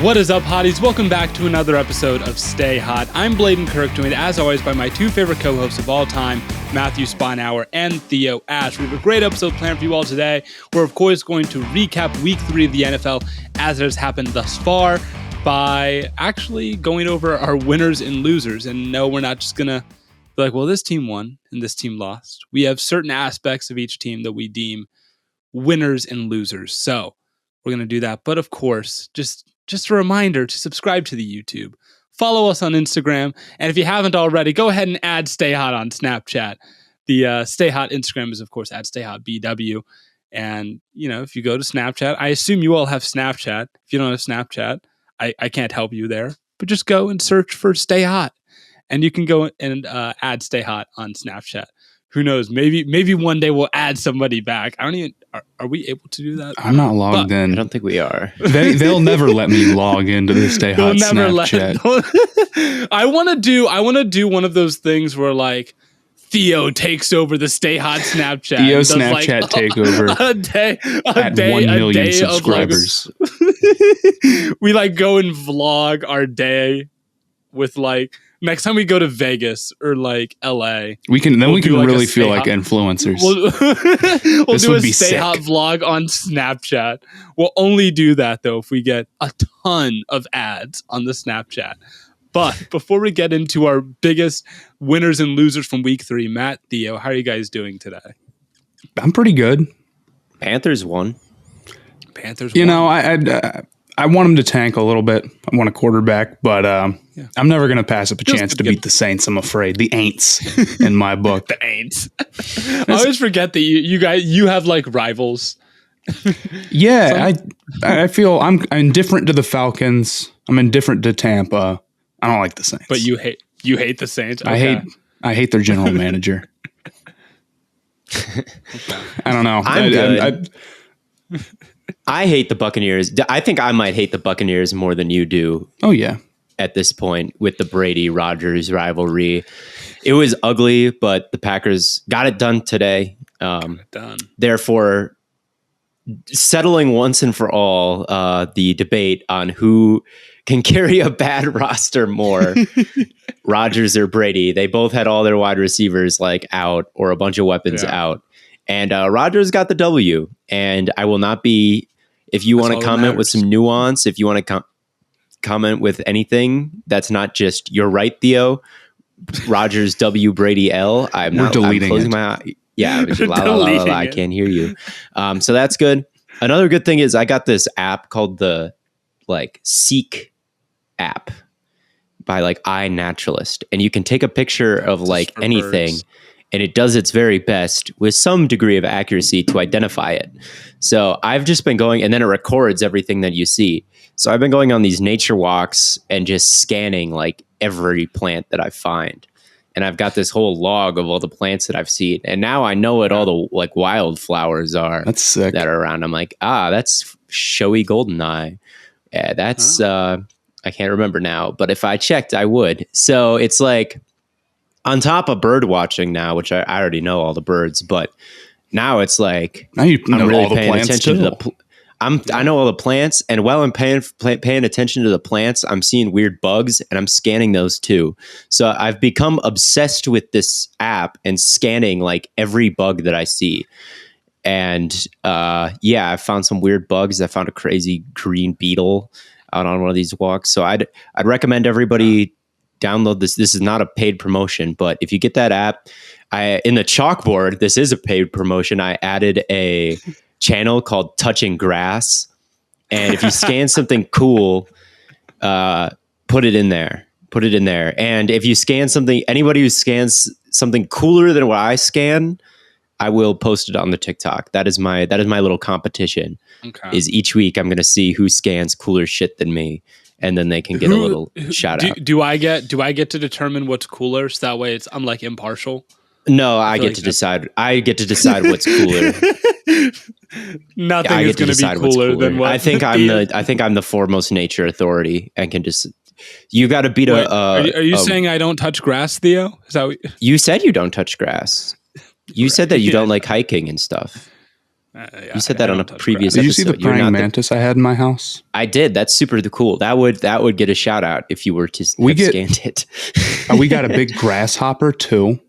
What is up, hotties? Welcome back to another episode of Stay Hot. I'm Bladen Kirk, joined as always by my two favorite co-hosts of all time, Matthew Sponauer and Theo Ash. We have a great episode planned for you all today. We're, of course, going to recap Week 3 of the NFL as it has happened thus far by actually going over our winners and losers. And no, we're not just going to be like, well, this team won and this team lost. We have certain aspects of each team that we deem winners and losers. So we're going to do that. But of course, just a reminder to subscribe to the YouTube. Follow us on Instagram. And if you haven't already, go ahead and add Stay Hot on Snapchat. The Stay Hot Instagram is, of course, at Stay Hot BW. And, you know, if you go to Snapchat, I assume you all have Snapchat. If you don't have Snapchat, I can't help you there. But just go and search for Stay Hot. And you can go and add Stay Hot on Snapchat. Who knows? Maybe one day we'll add somebody back. I don't even. Are we able to do that? I'm not logged in. I don't think we are. They'll never let me log into the Stay Hot Snapchat. I want to do one of those things where like Theo takes over the Stay Hot Snapchat. Theo Snapchat like, takeover. A day 1 million subscribers. We like go and vlog our day with like. Next time we go to Vegas or like LA, we can like really feel like influencers. We'll do a Stay Hot vlog on Snapchat. We'll only do that though if we get a ton of ads on the Snapchat. But before we get into our biggest winners and losers from Week 3, Matt, Theo, how are you guys doing today? I'm pretty good. Panthers won. You know, I want him to tank a little bit. I want a quarterback, but I'm never going to pass up a chance to beat the Saints, I'm afraid. The Aints in my book. The Aints. I always forget that you have like rivals. Yeah, I feel I'm indifferent to the Falcons. I'm indifferent to Tampa. I don't like the Saints. But you hate the Saints? Okay. I hate their general manager. I don't know. I'm good. I hate the Buccaneers. I think I might hate the Buccaneers more than you do. Oh, yeah. At this point with the Brady-Rodgers rivalry. It was ugly, but the Packers got it done today. Therefore, settling once and for all the debate on who can carry a bad roster more, Rodgers or Brady. They both had all their wide receivers like out or a bunch of weapons out. And Rodgers got the W. And I will not be, if you want to comment with some nuance, if you want to comment with anything that's not just you're right, Theo, Rodgers W, Brady L. I'm closing my eye. Yeah, I can't hear you. So that's good. Another good thing is I got this app called the Seek app by iNaturalist, and you can take a picture of anything. Birds. And it does its very best with some degree of accuracy to identify it. So I've just been going, and then it records everything that you see. So I've been going on these nature walks and just scanning every plant that I find. And I've got this whole log of all the plants that I've seen. And now I know what all the wildflowers are. That's sick. That are around. I'm like, that's showy goldeneye. Yeah, that's, I can't remember now. But if I checked, I would. So it's on top of bird watching now, which I already know all the birds, but now it's now you know I'm really all the paying plants attention too. to I know all the plants, and while I'm paying attention to the plants, I'm seeing weird bugs, and I'm scanning those too. So I've become obsessed with this app and scanning every bug that I see. And I found some weird bugs. I found a crazy green beetle out on one of these walks. So I'd recommend everybody download this. This is not a paid promotion, but if you get that app, in the chalkboard, this is a paid promotion. I added a channel called Touching Grass. And if you scan something cool, put it in there. And if you scan something, anybody who scans something cooler than what I scan, I will post it on the TikTok. That is my little competition. Okay. Is each week I'm going to see who scans cooler shit than me. And then they can get a little shout out. Do I get to determine what's cooler? So that way I'm impartial. No, I get to decide. I get to decide what's cooler. Nothing is going to be cooler than what I think I'm the foremost nature authority and can just. You got to beat a. Are you saying I don't touch grass, Theo? Is that you said? You don't touch grass. You said that you don't like hiking and stuff. You said that on a previous episode. Did you see episode. the praying mantis I had in my house? I did. That's super cool. That would get a shout out if you were to scanned it. We got a big grasshopper too,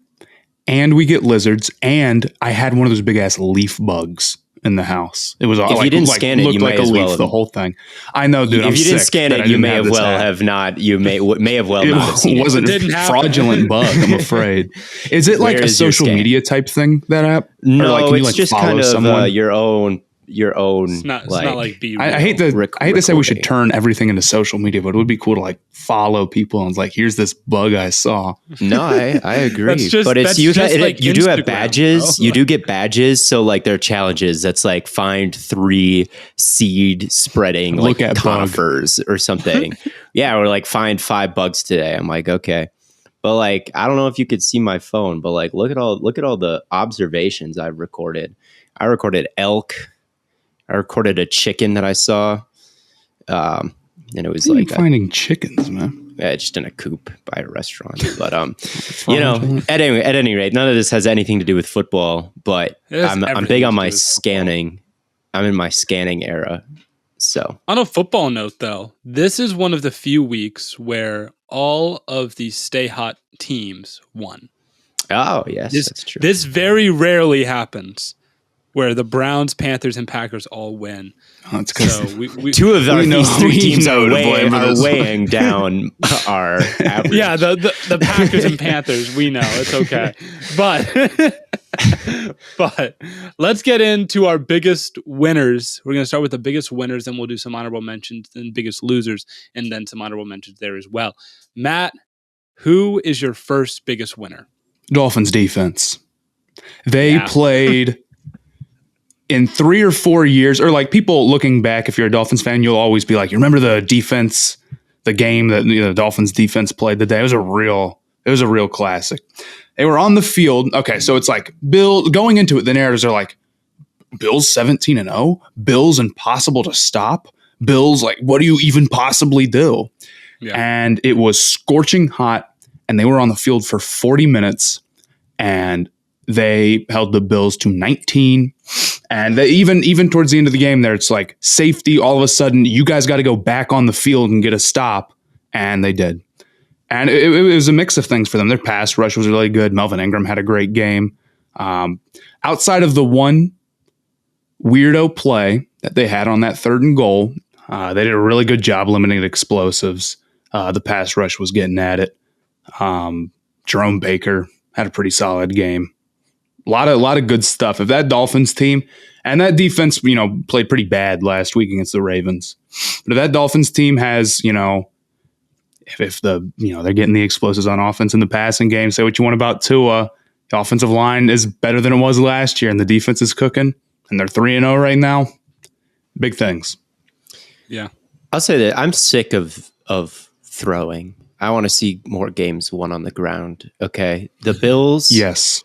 and we get lizards, and I had one of those big ass leaf bugs in the house. It was all if you didn't scan it, you like may as well leaf, the whole thing. I know, dude. If you didn't scan it, you may have well have not. You may have well not have seen it. It wasn't a fraudulent bug. I'm afraid. Is it like a social media type thing? That app? No, it's just kind of your own. It's not like be. I hate to say we should turn everything into social media, but it would be cool to like follow people and like, here's this bug I saw. No, I agree. But it's you do have badges. You do get badges. So like there are challenges that's like find 3 seed spreading like conifers or something. Yeah, or like find 5 bugs today. I'm like, okay. But like I don't know if you could see my phone, but like look at all the observations I've recorded. I recorded elk. I recorded a chicken that I saw, and it was like finding chickens, man. Yeah, just in a coop by a restaurant. But you know, at any rate, none of this has anything to do with football. But I'm big on my scanning. I'm in my scanning era. So on a football note, though, this is one of the few weeks where all of the Stay Hot teams won. Oh yes, that's true. This very rarely happens, where the Browns, Panthers, and Packers all win. Oh, that's good. So two of these 3 teams are weighing down our average. Yeah, the Packers and Panthers, we know. It's okay. But let's get into our biggest winners. We're going to start with the biggest winners, then we'll do some honorable mentions, then biggest losers, and then some honorable mentions there as well. Matt, who is your first biggest winner? Dolphins defense. They played... in 3 or 4 years, or like people looking back, if you're a Dolphins fan, you'll always be like, you remember the defense, the game that the Dolphins defense played the day? It was a real classic. They were on the field. Okay, so it's like Bill going into it, the narratives are like, Bills 17-0, Bills impossible to stop. Bills, like, what do you even possibly do? Yeah. And it was scorching hot, and they were on the field for 40 minutes, and they held the Bills to 19. And they, even towards the end of the game there, it's like safety. All of a sudden, you guys got to go back on the field and get a stop. And they did. And it was a mix of things for them. Their pass rush was really good. Melvin Ingram had a great game. Outside of the one weirdo play that they had on that 3rd and goal, they did a really good job limiting explosives. The pass rush was getting at it. Jerome Baker had a pretty solid game. A lot of good stuff. If that Dolphins team and that defense, played pretty bad last week against the Ravens, but if that Dolphins team has, if they're getting the explosives on offense in the passing game, say what you want about Tua, the offensive line is better than it was last year, and the defense is cooking, and they're 3-0 right now. Big things. Yeah, I'll say that I'm sick of throwing. I want to see more games won on the ground. Okay, the Bills. Yes.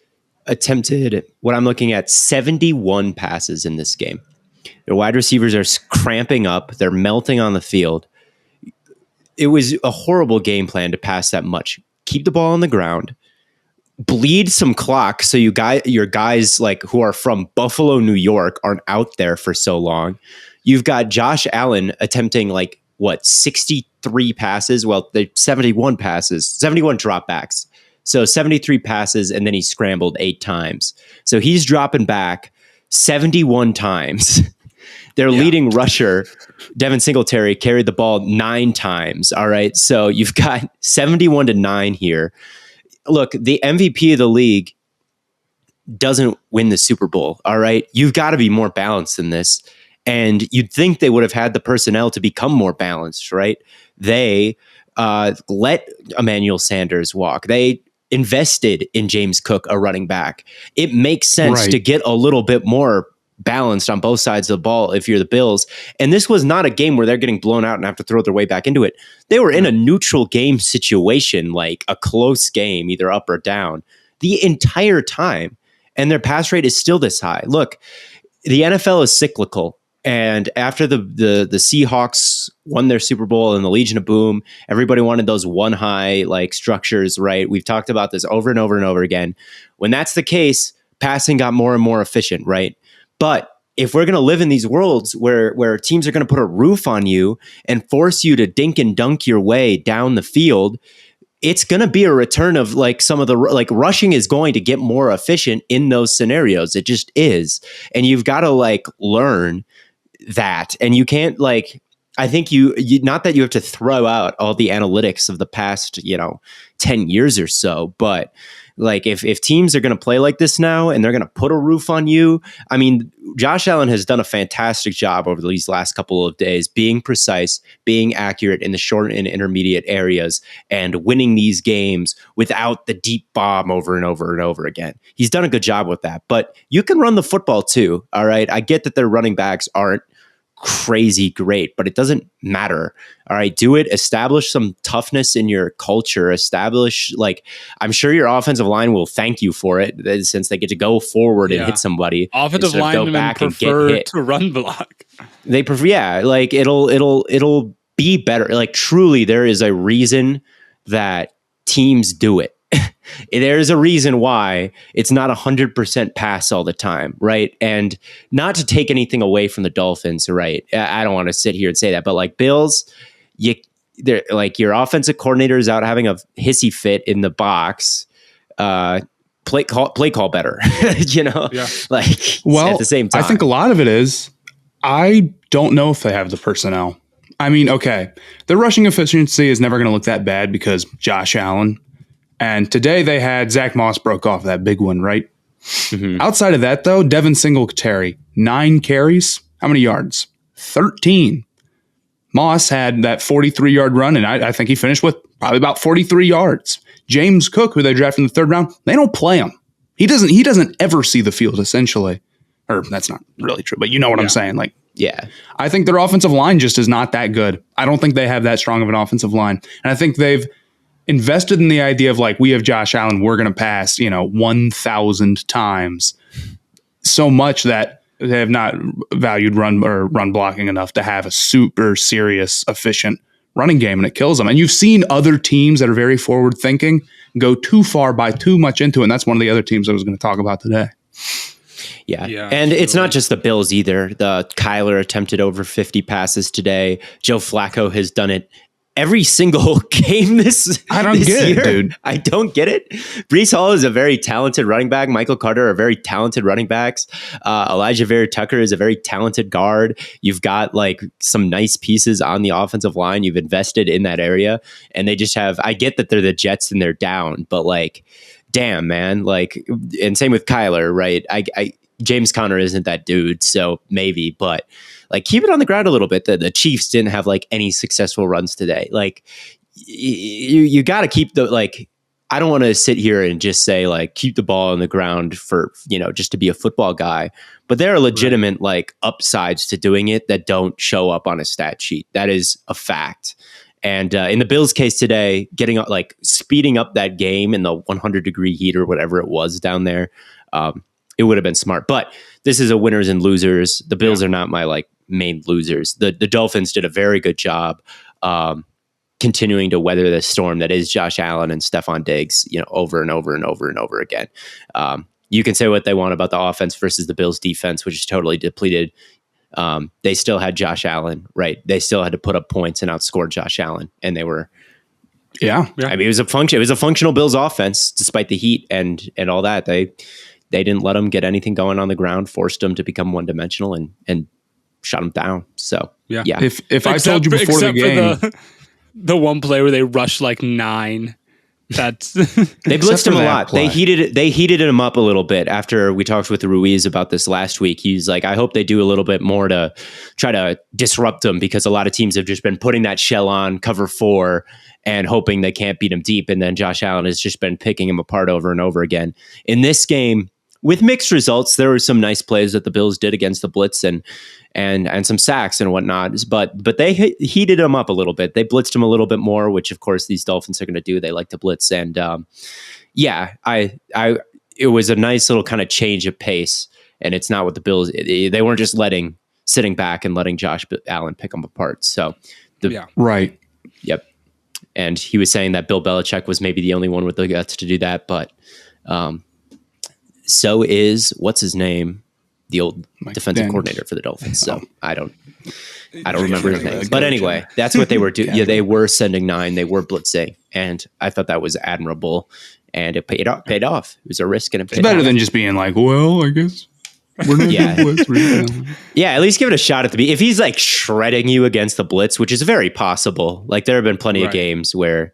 Attempted what I'm looking at 71 passes in this game. Their wide receivers are cramping up. They're melting on the field. It was a horrible game plan to pass that much. Keep the ball on the ground, bleed some clock so your guys like who are from Buffalo, New York aren't out there for so long. You've got Josh Allen attempting 63 passes. Well, they're 71 passes, 71 dropbacks. So 73 passes, and then he scrambled 8 times. So he's dropping back 71 times. Their leading rusher, Devin Singletary, carried the ball 9 times. All right. So you've got 71-9 here. Look, the MVP of the league doesn't win the Super Bowl. All right. You've got to be more balanced than this. And you'd think they would have had the personnel to become more balanced, right? They let Emmanuel Sanders walk. They invested in James Cook, a running back. It makes sense to get a little bit more balanced on both sides of the ball if you're the Bills. And this was not a game where they're getting blown out and have to throw their way back into it. They were in a neutral game situation, like a close game, either up or down, the entire time. And their pass rate is still this high. Look, the NFL is cyclical. And after the Seahawks won their Super Bowl and the Legion of Boom, everybody wanted those one high structures, right? We've talked about this over and over and over again. When that's the case, passing got more and more efficient, right? But if we're going to live in these worlds where teams are going to put a roof on you and force you to dink and dunk your way down the field, it's going to be a return of like some of the like rushing is going to get more efficient in those scenarios. It just is. And you've got to like learn that. And you can't like, I think you not that you have to throw out all the analytics of the past, 10 years or so, but like if teams are going to play like this now and they're going to put a roof on you, I mean, Josh Allen has done a fantastic job over these last couple of days, being precise, being accurate in the short and intermediate areas, and winning these games without the deep bomb over and over and over again. He's done a good job with that, but you can run the football too. All right. I get that their running backs aren't crazy great, but it doesn't matter. All right, do it. Establish some toughness in your culture. Establish, like, I'm sure your offensive line will thank you for it, since they get to go forward and hit somebody. Offensive linemen prefer to run block. They prefer, like it'll be better. Like, truly, there is a reason that teams do it. There's a reason why it's not 100% pass all the time, right? And not to take anything away from the Dolphins, right? I don't want to sit here and say that, but like Bills, they're like, your offensive coordinator is out having a hissy fit in the box. Play call better, Like, well, at the same time, I think a lot of it is, I don't know if they have the personnel. I mean, okay, their rushing efficiency is never going to look that bad because Josh Allen. And today they had Zach Moss broke off that big one, right? Mm-hmm. Outside of that, though, Devin Singletary, 9 carries. How many yards? 13. Moss had that 43-yard run, and I think he finished with probably about 43 yards. James Cook, who they drafted in the 3rd round, they don't play him. He doesn't ever see the field, essentially. Or that's not really true, but you know what I'm saying. Like, I think their offensive line just is not that good. I don't think they have that strong of an offensive line. And I think they've invested in the idea of like, we have Josh Allen, we're going to pass, 1,000 times, so much that they have not valued run blocking enough to have a super serious, efficient running game, and it kills them. And you've seen other teams that are very forward thinking go too far, buy too much into it. And that's one of the other teams I was going to talk about today. Yeah. And it's not just the Bills either. The Kyler attempted over 50 passes today. Joe Flacco has done it every single game this I don't get year. it, dude. I don't get it. Breece Hall is a very talented running back. Michael Carter are very talented running backs. Elijah Vera-Tucker is a very talented guard. You've got like some nice pieces on the offensive line. You've invested in that area, and they just have. I get that they're the Jets and they're down, but like, damn, man, like, and same with Kyler, right? James Conner isn't that dude, so maybe, but like, keep it on the ground a little bit. The Chiefs didn't have like any successful runs today. Like, you got to keep the, like, I don't want to sit here and just say like, keep the ball on the ground for, just to be a football guy, but there are legitimate like upsides to doing it that don't show up on a stat sheet. That is a fact. And in the Bills case today, speeding up that game in the 100-degree heat or whatever it was down there, it would have been smart. But this is a winners and losers. The Bills are not my like main losers. The Dolphins did a very good job continuing to weather the storm that is Josh Allen and Stephon Diggs, over and over and over and over again. You can say what they want about the offense versus the Bills defense, which is totally depleted. They still had Josh Allen, right? They still had to put up points and outscore Josh Allen, and they were. Yeah. I mean, it was a functional Bills offense despite the heat and all that. They didn't let them get anything going on the ground, forced them to become one-dimensional, and shut them down. So yeah. If I told you before the game, for the one play where they rushed like 9. That's they blitzed him a lot. Play. They heated him up a little bit after we talked with Ruiz about this last week. He's like, I hope they do a little bit more to try to disrupt him, because a lot of teams have just been putting that shell on cover 4 and hoping they can't beat him deep. And then Josh Allen has just been picking him apart over and over again. In this game, with mixed results, there were some nice plays that the Bills did against the blitz and some sacks and whatnot. But they heated him up a little bit. They blitzed him a little bit more, which of course these Dolphins are going to do. They like to blitz, and it was a nice little kind of change of pace. And it's not what the Bills. They weren't just sitting back and letting Josh Allen pick them apart. So right, yep. And he was saying that Bill Belichick was maybe the only one with the guts to do that, but. So is, what's his name? the old defensive coordinator for the Dolphins. So I don't remember his name. But anyway, that's what they were doing. Yeah, they were sending 9. They were blitzing. And I thought that was admirable. And it paid off. It was a risk and it paid off. It's better than just being like, well, I guess we're not going to blitz. Yeah, at least give it a shot at the beginning. If he's like shredding you against the blitz, which is very possible. Like there have been plenty of games where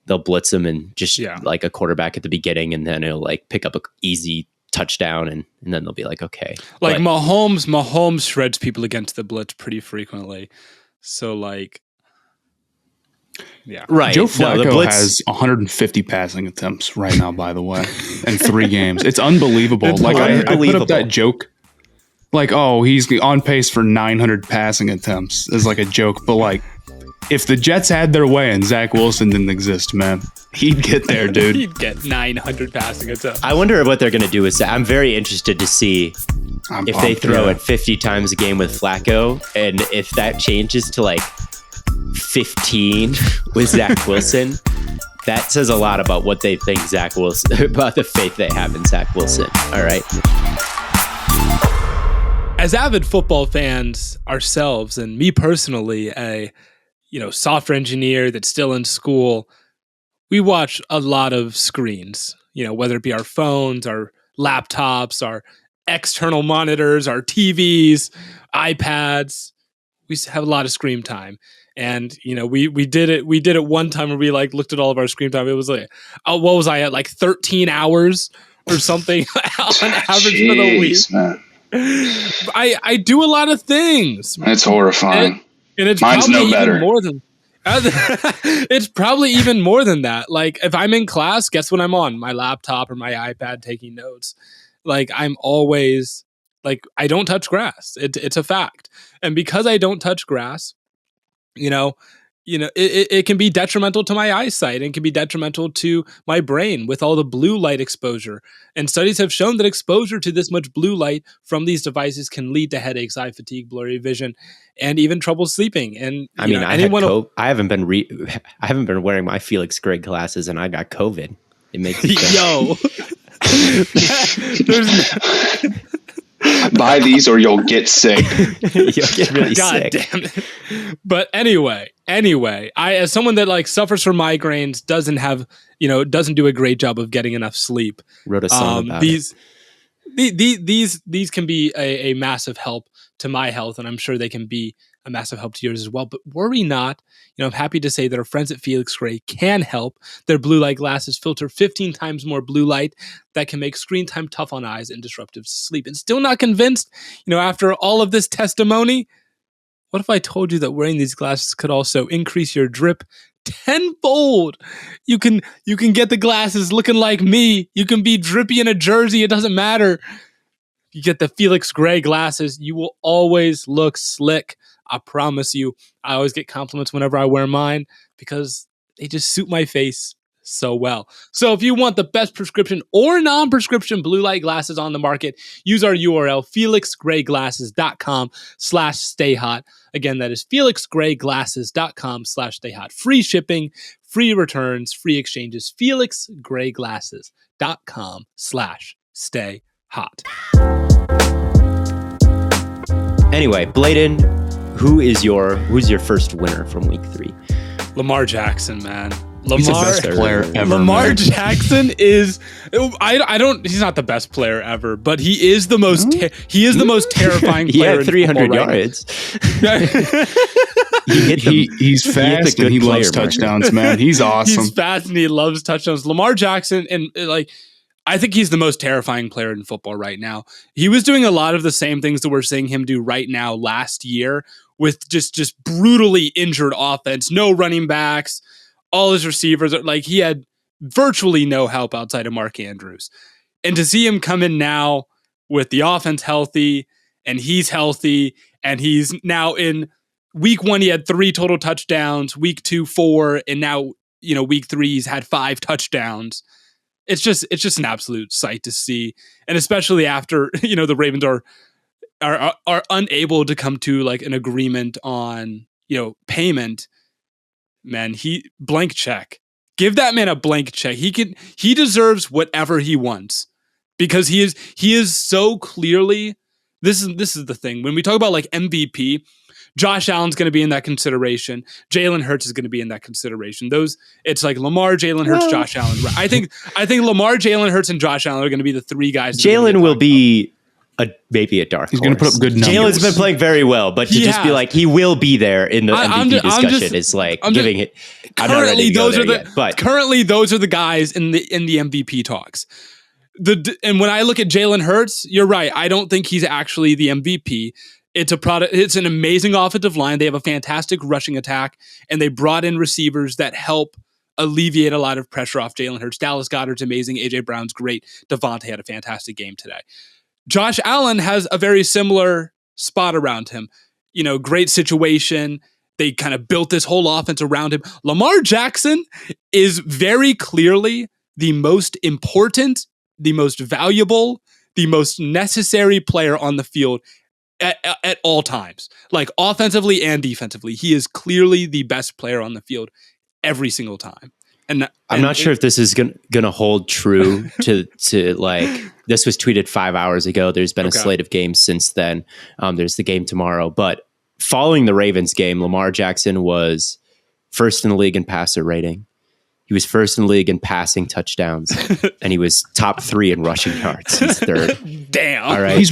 they'll blitz him and just like a quarterback at the beginning, and then he'll like pick up an easy touchdown, and then they'll be like, okay. Like Mahomes shreds people against the blitz pretty frequently. So like, yeah, right. Joe Flacco has 150 passing attempts right now, by the way, in 3 games. It's unbelievable. It's I put up that joke. Like, oh, he's on pace for 900 passing attempts as like a joke, but like, if the Jets had their way and Zach Wilson didn't exist, man, he'd get there, dude. He'd get 900 passing attempts. I wonder what they're going to do with that. I'm very interested to see if they throw it 50 times a game with Flacco, and if that changes to like 15 with Zach Wilson. That says a lot about what they think Zach Wilson, about the faith they have in Zach Wilson. All right. As avid football fans ourselves, and me personally, a software engineer that's still in school, we watch a lot of screens, whether it be our phones, our laptops, our external monitors, our TVs, iPads. We have a lot of screen time. And, we did it one time where we like looked at all of our screen time. It was like, what was I at, like 13 hours or something on average for the week? Man. I do a lot of things. It's horrifying. And it's Mine's probably no better. Even more than it's probably even more than that. Like if I'm in class, guess what I'm on? My laptop or my iPad taking notes. Like I'm always like, I don't touch grass. It's a fact. And because I don't touch grass, it can be detrimental to my eyesight and can be detrimental to my brain with all the blue light exposure. And studies have shown that exposure to this much blue light from these devices can lead to headaches, eye fatigue, blurry vision, and even trouble sleeping. And I haven't been wearing my Felix Gray glasses, and I got COVID. It makes buy these or you'll get sick. You'll get really God sick. Damn it. But anyway, I, as someone that like suffers from migraines, doesn't do a great job of getting enough sleep. Wrote a song about these can be a massive help to my health, and I'm sure they can be a massive help to yours as well. But worry not. I'm happy to say that our friends at Felix Gray can help. Their blue light glasses filter 15 times more blue light that can make screen time tough on eyes and disruptive to sleep. And still not convinced? After all of this testimony, what if I told you that wearing these glasses could also increase your drip tenfold? You can get the glasses looking like me. You can be drippy in a jersey. It doesn't matter. You get the Felix Gray glasses. You will always look slick. I promise you. I always get compliments whenever I wear mine because they just suit my face so well. So if you want the best prescription or non-prescription blue light glasses on the market, use our URL, felixgrayglasses.com/stayhot. Again, that is felixgrayglasses.com/stayhot. Free shipping, free returns, free exchanges, felixgrayglasses.com/stayhot. Anyway, Bladen, who's your first winner from week 3? Lamar Jackson, man. He's the best player ever. Lamar Jackson is he's not the best player ever, but he is the most the most terrifying player. He had 300 yards. He's fast and he loves touchdowns, man. He's awesome. He's fast and he loves touchdowns. Lamar Jackson, and I think he's the most terrifying player in football right now. He was doing a lot of the same things that we're seeing him do right now last year with just brutally injured offense, no running backs, all his receivers. Like he had virtually no help outside of Mark Andrews. And to see him come in now with the offense healthy and he's healthy and he's now in week 1, he had 3 total touchdowns, week 2, 4, and now, week 3, he's had 5 touchdowns. It's just an absolute sight to see. And especially after, the Ravens are unable to come to like an agreement on, payment. Man, blank check. Give that man a blank check. He deserves whatever he wants because he is so clearly this is the thing. When we talk about like MVP, Josh Allen's going to be in that consideration. Jalen Hurts is going to be in that consideration. It's like Lamar, Jalen Hurts, Josh Allen. I think Lamar, Jalen Hurts, and Josh Allen are going to be the three guys. Jalen will be maybe a dark horse. He's going to put up good numbers. Jalen's been playing very well, but to just be like, he will be there in the MVP discussion is like giving it. Currently, currently those are the guys in the MVP talks. And when I look at Jalen Hurts, you're right. I don't think he's actually the MVP. It's a product. It's an amazing offensive line. They have a fantastic rushing attack, and they brought in receivers that help alleviate a lot of pressure off Jalen Hurts. Dallas Goedert's amazing. AJ Brown's great. Devontae had a fantastic game today. Josh Allen has a very similar spot around him. Great situation. They kind of built this whole offense around him. Lamar Jackson is very clearly the most important, the most valuable, the most necessary player on the field at all times, like offensively and defensively. He is clearly the best player on the field every single time. And I'm not sure if this is gonna hold true to like, this was tweeted 5 hours ago. There's been a slate of games since then. There's the game tomorrow, but following the Ravens game, Lamar Jackson was first in the league in passer rating. He was first in the league in passing touchdowns, and he was top 3 in rushing yards. He's third. Damn. All right.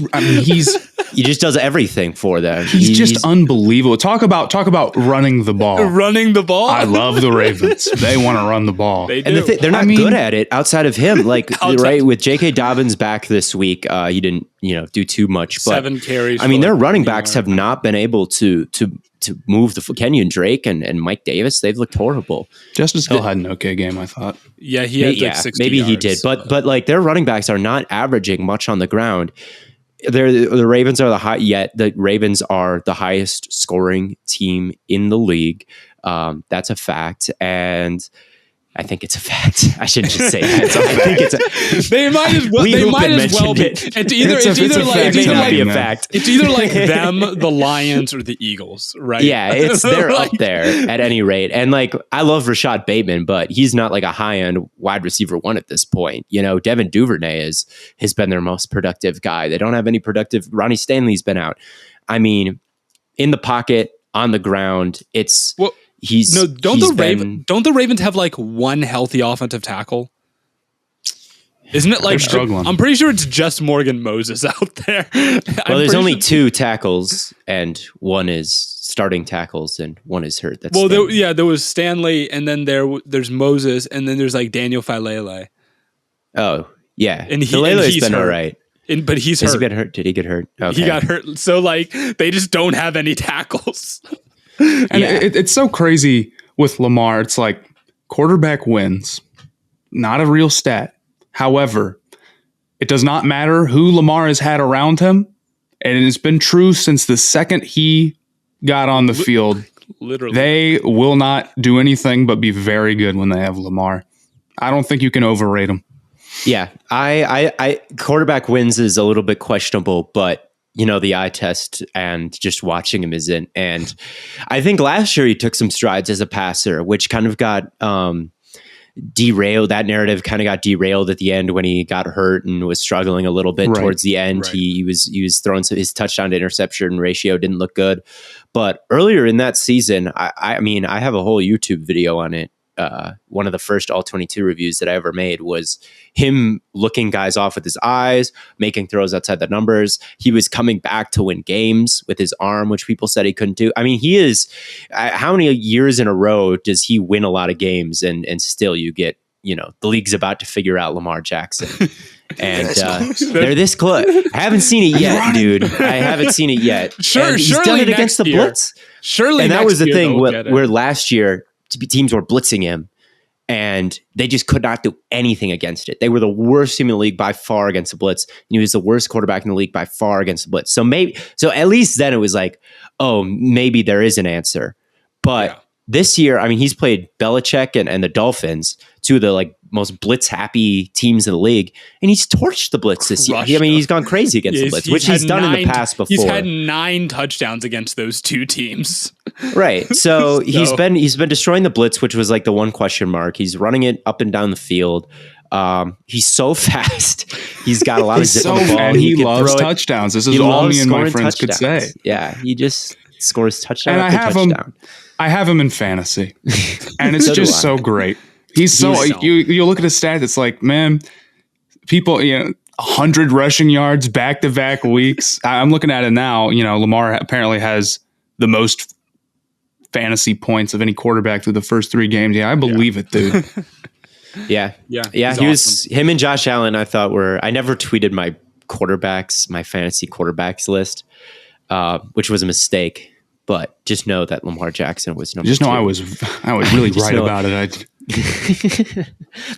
He just does everything for them. He's just unbelievable. Talk about running the ball. Running the ball. I love the Ravens. They want to run the ball. They do. And they're not good at it outside of him. Like right with J.K. Dobbins back this week, he didn't do too much. But 7 carries. I mean, their running backs have not been able to move the Kenyon Drake and Mike Davis. They've looked horrible. Justice Hill had an okay game, I thought. Yeah, he had like 60 maybe yards, he did, but like their running backs are not averaging much on the ground. The Ravens are the Ravens are the highest scoring team in the league. That's a fact, and I think it's a fact. I shouldn't just say that. I think it's they might as well be. It's either like them, the Lions, or the Eagles, right? Yeah, they're up there at any rate. And like, I love Rashad Bateman, but he's not like a high end wide receiver 1 at this point. Devin Duvernay has been their most productive guy. They don't have any productive. Ronnie Stanley's been out. I mean, in the pocket, on the ground, don't the Ravens have like one healthy offensive tackle? Isn't it like they're struggling? I'm pretty sure it's just Morgan Moses out there. Well, there's only 2 tackles, and one is starting tackles, and one is hurt. There was Stanley, and then there's Moses, and then there's like Daniel Falele. Oh yeah, and Falele's been all right. But he's hurt. Has he been hurt? Did he get hurt? Okay. He got hurt. So like they just don't have any tackles. And it's so crazy with Lamar. It's like quarterback wins, not a real stat. However, it does not matter who Lamar has had around him. And it's been true since the second he got on the field. Literally. They will not do anything but be very good when they have Lamar. I don't think you can overrate him. Yeah, I quarterback wins is a little bit questionable, but the eye test and just watching him isn't. And I think last year he took some strides as a passer, which kind of got derailed. That narrative kind of got derailed at the end when he got hurt and was struggling a little bit towards the end. Right. He was throwing his touchdown to interception ratio didn't look good. But earlier in that season, I mean, I have a whole YouTube video on it. One of the first all 22 reviews that I ever made was him looking guys off with his eyes, making throws outside the numbers. He was coming back to win games with his arm, which people said he couldn't do. I mean, he is, how many years in a row does he win a lot of games and still you get, the league's about to figure out Lamar Jackson. And they're this close. I haven't seen it yet, dude. I haven't seen it yet. He's done it against the blitz. Surely, and that was the thing where last year teams were blitzing him and they just could not do anything against it. They were the worst team in the league by far against the blitz. And he was the worst quarterback in the league by far against the blitz. So at least then it was like, oh, maybe there is an answer. But this year, I mean, he's played Belichick and the Dolphins, 2 of the like most blitz happy teams in the league, and he's torched the blitz this year. I mean, he's gone crazy against the blitz, which he's done in the past before. He's had 9 touchdowns against those 2 teams. Right. So he's been destroying the blitz, which was like the one question mark. He's running it up and down the field. He's so fast. He's got a lot of zip on the ball. And he loves touchdowns. This is all me and my friends could say. Yeah, he just scores touchdown and after touchdown. I have him in fantasy, and it's just so great. He's so you look at his stats. It's like, man, people, 100 rushing yards back-to-back weeks. I'm looking at it now. Lamar apparently has the most fantasy points of any quarterback through the first 3 games. Yeah, I believe it, dude. Yeah. He was him and Josh Allen. I thought I never tweeted my fantasy quarterbacks list, which was a mistake. But just know that Lamar Jackson was number 2. Just know I was really right about it.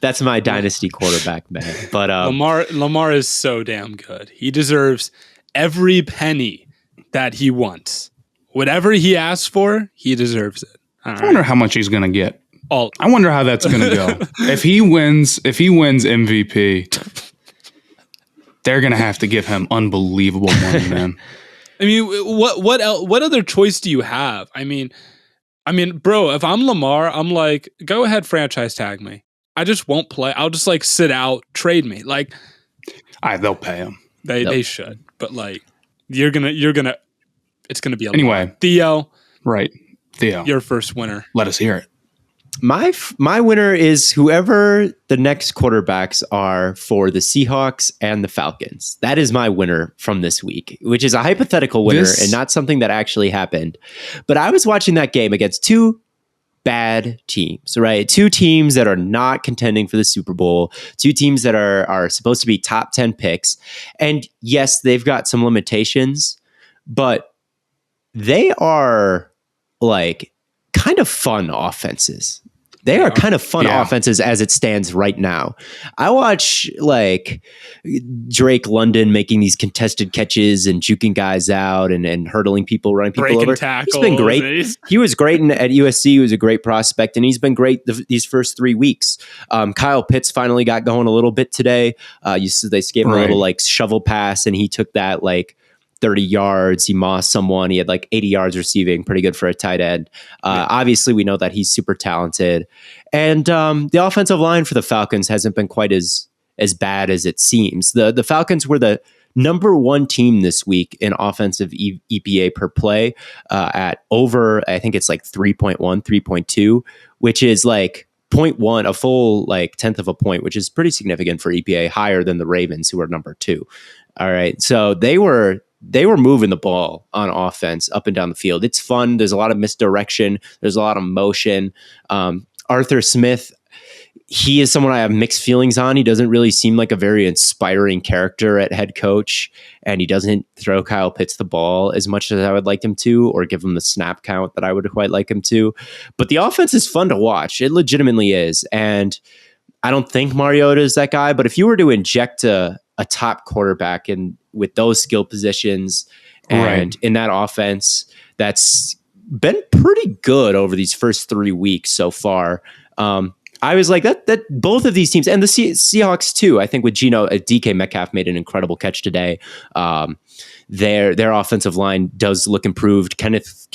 That's my dynasty quarterback, man. But Lamar is so damn good. He deserves every penny that he wants. Whatever he asks for, he deserves it. I wonder how much he's going to get. I wonder how that's going to go. If he wins MVP, they're going to have to give him unbelievable money, man. I mean, what other choice do you have? I mean, bro, if I'm Lamar, I'm like, go ahead, franchise tag me. I just won't play. I'll just sit out, trade me. They'll pay him. They should, but you're gonna. It's gonna be a anyway. Lot. Theo, right? Theo, your first winner. Let us hear it. My winner is whoever the next quarterbacks are for the Seahawks and the Falcons. That is my winner from this week, which is a hypothetical winner and not something that actually happened. But I was watching that game against 2 bad teams, right? 2 teams that are not contending for the Super Bowl, 2 teams that are supposed to be top 10 picks. And yes, they've got some limitations, but they are kind of fun offenses. They are kind of fun offenses as it stands right now. I watch Drake London making these contested catches and juking guys out and hurdling people, running people breaking over. Tackles, he's been great. He was great at USC. He was a great prospect, and he's been great these first 3 weeks. Kyle Pitts finally got going a little bit today. They gave him a little shovel pass, and he took that 30 yards. He mossed someone. He had 80 yards receiving. Pretty good for a tight end. Obviously, we know that he's super talented. And the offensive line for the Falcons hasn't been quite as bad as it seems. The Falcons were the number 1 team this week in offensive EPA per play at over, I think it's 3.1, 3.2, which is 0.1, a full 10th of a point, which is pretty significant for EPA, higher than the Ravens, who are number 2. All right. So they were moving the ball on offense up and down the field. It's fun. There's a lot of misdirection. There's a lot of motion. Arthur Smith, he is someone I have mixed feelings on. He doesn't really seem like a very inspiring character at head coach, and he doesn't throw Kyle Pitts the ball as much as I would like him to, or give him the snap count that I would quite like him to. But the offense is fun to watch. It legitimately is. And I don't think Mariota is that guy, but if you were to inject a top quarterback with those skill positions and in that offense, that's been pretty good over these first 3 weeks so far. I was like that both of these teams, and the Seahawks too, I think with Geno, DK Metcalf made an incredible catch today. Their offensive line does look improved. Kenneth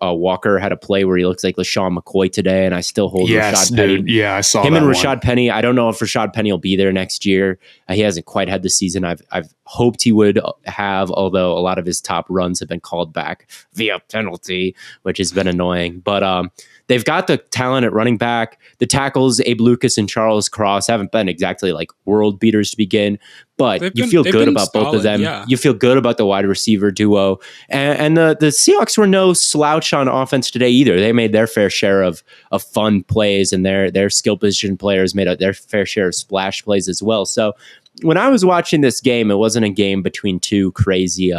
Walker had a play where he looks like LaShawn McCoy today, and I still hold Rashad Penny. Yeah, I saw him that and one. Rashad Penny. I don't know if Rashad Penny will be there next year. He hasn't quite had the season I've hoped he would have, although a lot of his top runs have been called back via penalty, which has been annoying. But they've got the talent at running back. The tackles, Abe Lucas and Charles Cross, haven't been exactly world beaters to begin, but you feel good about both of them. Yeah. You feel good about the wide receiver duo. And the Seahawks were no slouch on offense today either. They made their fair share of fun plays, and their skill position players made their fair share of splash plays as well. So when I was watching this game, it wasn't a game between 2 crazy,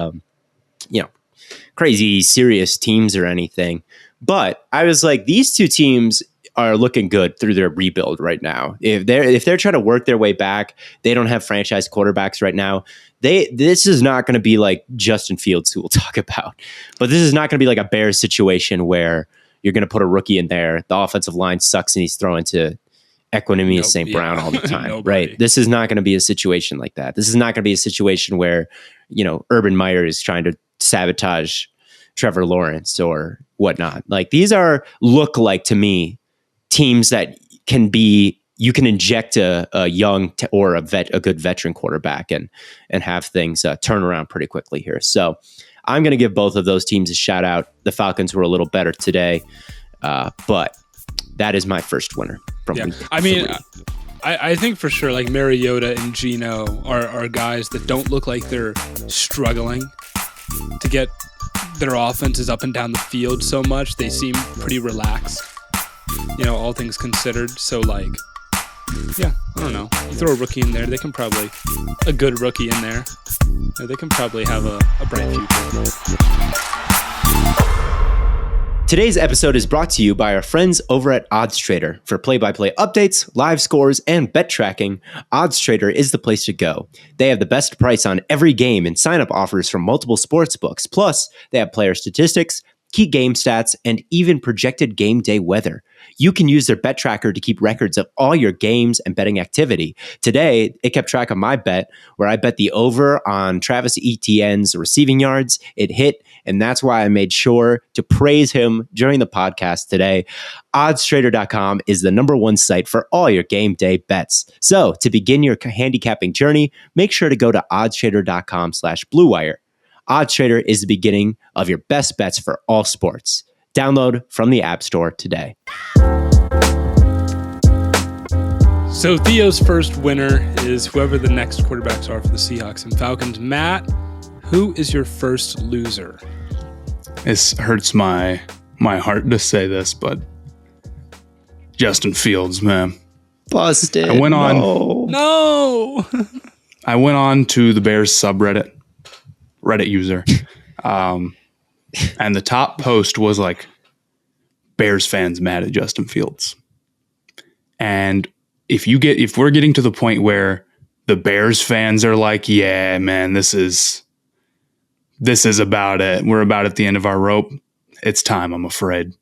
crazy serious teams or anything. But I was like, these 2 teams are looking good through their rebuild right now. If they're trying to work their way back, they don't have franchise quarterbacks right now. This is not going to be like Justin Fields, who we'll talk about. But this is not going to be like a Bears situation where you're going to put a rookie in there. The offensive line sucks and he's throwing to Equanimeous St. Brown all the time, right? This is not going to be a situation like that. This is not going to be a situation where, Urban Meyer is trying to sabotage Trevor Lawrence or whatnot. These look like to me teams that can be you can inject a young or a good veteran quarterback and have things turn around pretty quickly here. So I'm going to give both of those teams a shout out. The Falcons were a little better today, but that is my first winner from week 3. I think for sure, like Mariota and Geno are guys that don't look like they're struggling to get their offenses up and down the field so much. They seem pretty relaxed, all things considered. So, like, yeah, I don't know. You throw a rookie in there, a good rookie in there, they can probably have a bright future. Today's episode is brought to you by our friends over at OddsTrader. For play-by-play updates, live scores, and bet tracking, OddsTrader is the place to go. They have the best price on every game and sign-up offers from multiple sports books. Plus, they have player statistics, key game stats, and even projected game day weather. You can use their bet tracker to keep records of all your games and betting activity. Today, it kept track of my bet, where I bet the over on Travis Etienne's receiving yards. It hit, and that's why I made sure to praise him during the podcast today. OddsTrader.com is the #1 site for all your game day bets. So, to begin your handicapping journey, make sure to go to oddstrader.com/BlueWire. OddsTrader is the beginning of your best bets for all sports. Download from the App Store today. So Theo's first winner is whoever the next quarterbacks are for the Seahawks and Falcons. Matt, who is your first loser? This hurts my heart to say this, but Justin Fields, man. Busted. I went on. No. I went on to the Bears subreddit, Reddit user, and the top post was like, Bears fans mad at Justin Fields. And if we're getting to the point where the Bears fans are like, yeah, man, this is about it. We're about at the end of our rope. It's time, I'm afraid.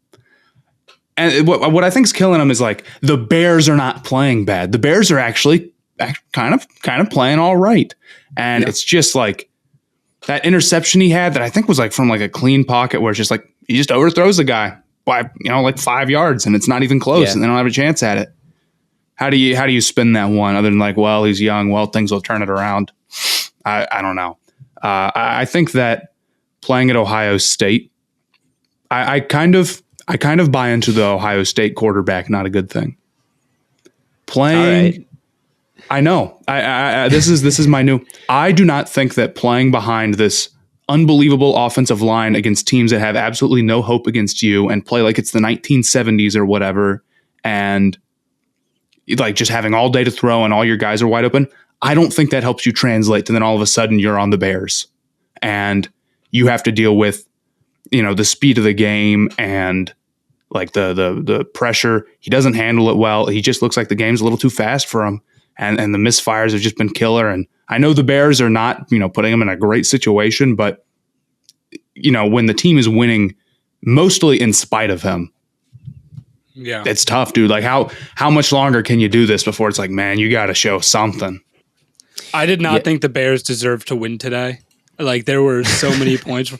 And what I think is killing them is like the Bears are not playing bad. The Bears are actually kind of playing all right. And It's just like that interception he had that I think was like from like a clean pocket where it's just like he just overthrows the guy by like 5 yards and it's not even close and they don't have a chance at it. How do you spin that one other than like, well, he's young, well, things will turn it around? I don't know. I think that playing at Ohio State, I kind of buy into the Ohio State quarterback, not a good thing. Playing, I know. This is my new. I do not think that playing behind this unbelievable offensive line against teams that have absolutely no hope against you and play like it's the 1970s or whatever, and like just having all day to throw and all your guys are wide open, I don't think that helps you translate to then all of a sudden you're on the Bears and you have to deal with, the speed of the game and like the pressure. He doesn't handle it well. He just looks like the game's a little too fast for him. And the misfires have just been killer. And I know the Bears are not, putting him in a great situation, but when the team is winning mostly in spite of him, yeah, it's tough, dude. Like how much longer can you do this before it's like, man, you got to show something. I did not think the Bears deserved to win today. Like there were so many points.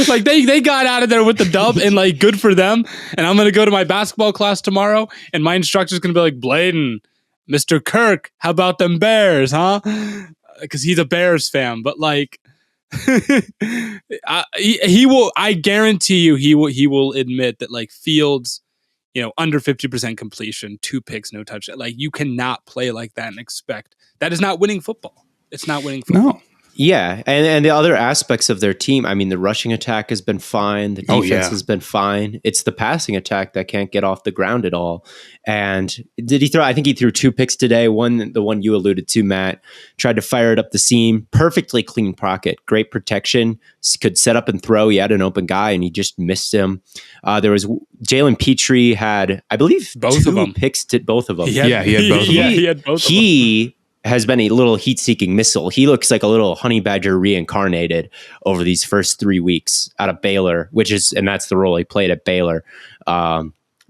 Like they got out of there with the dub and like good for them. And I'm going to go to my basketball class tomorrow and my instructor's going to be like, Bladen, Mr. Kirk, how about them Bears, huh? Because he's a Bears fan. But like he will, I guarantee you he will admit that like Fields, under 50% completion, 2 picks, no touchdown. Like you cannot play like that and expect that is not winning football. It's not winning football. No. Yeah, and the other aspects of their team, I mean, the rushing attack has been fine. The defense has been fine. It's the passing attack that can't get off the ground at all. And did he throw? I think he threw 2 picks today. The one you alluded to, Matt, tried to fire it up the seam. Perfectly clean pocket. Great protection. Could set up and throw. He had an open guy, and he just missed him. There was Jalen Petrie had, I believe, both 2 of them. picks to both of them. He had both of them. He had both of them. Has been a little heat-seeking missile. He looks like a little honey badger reincarnated over these first 3 weeks out of Baylor, and that's the role he played at Baylor.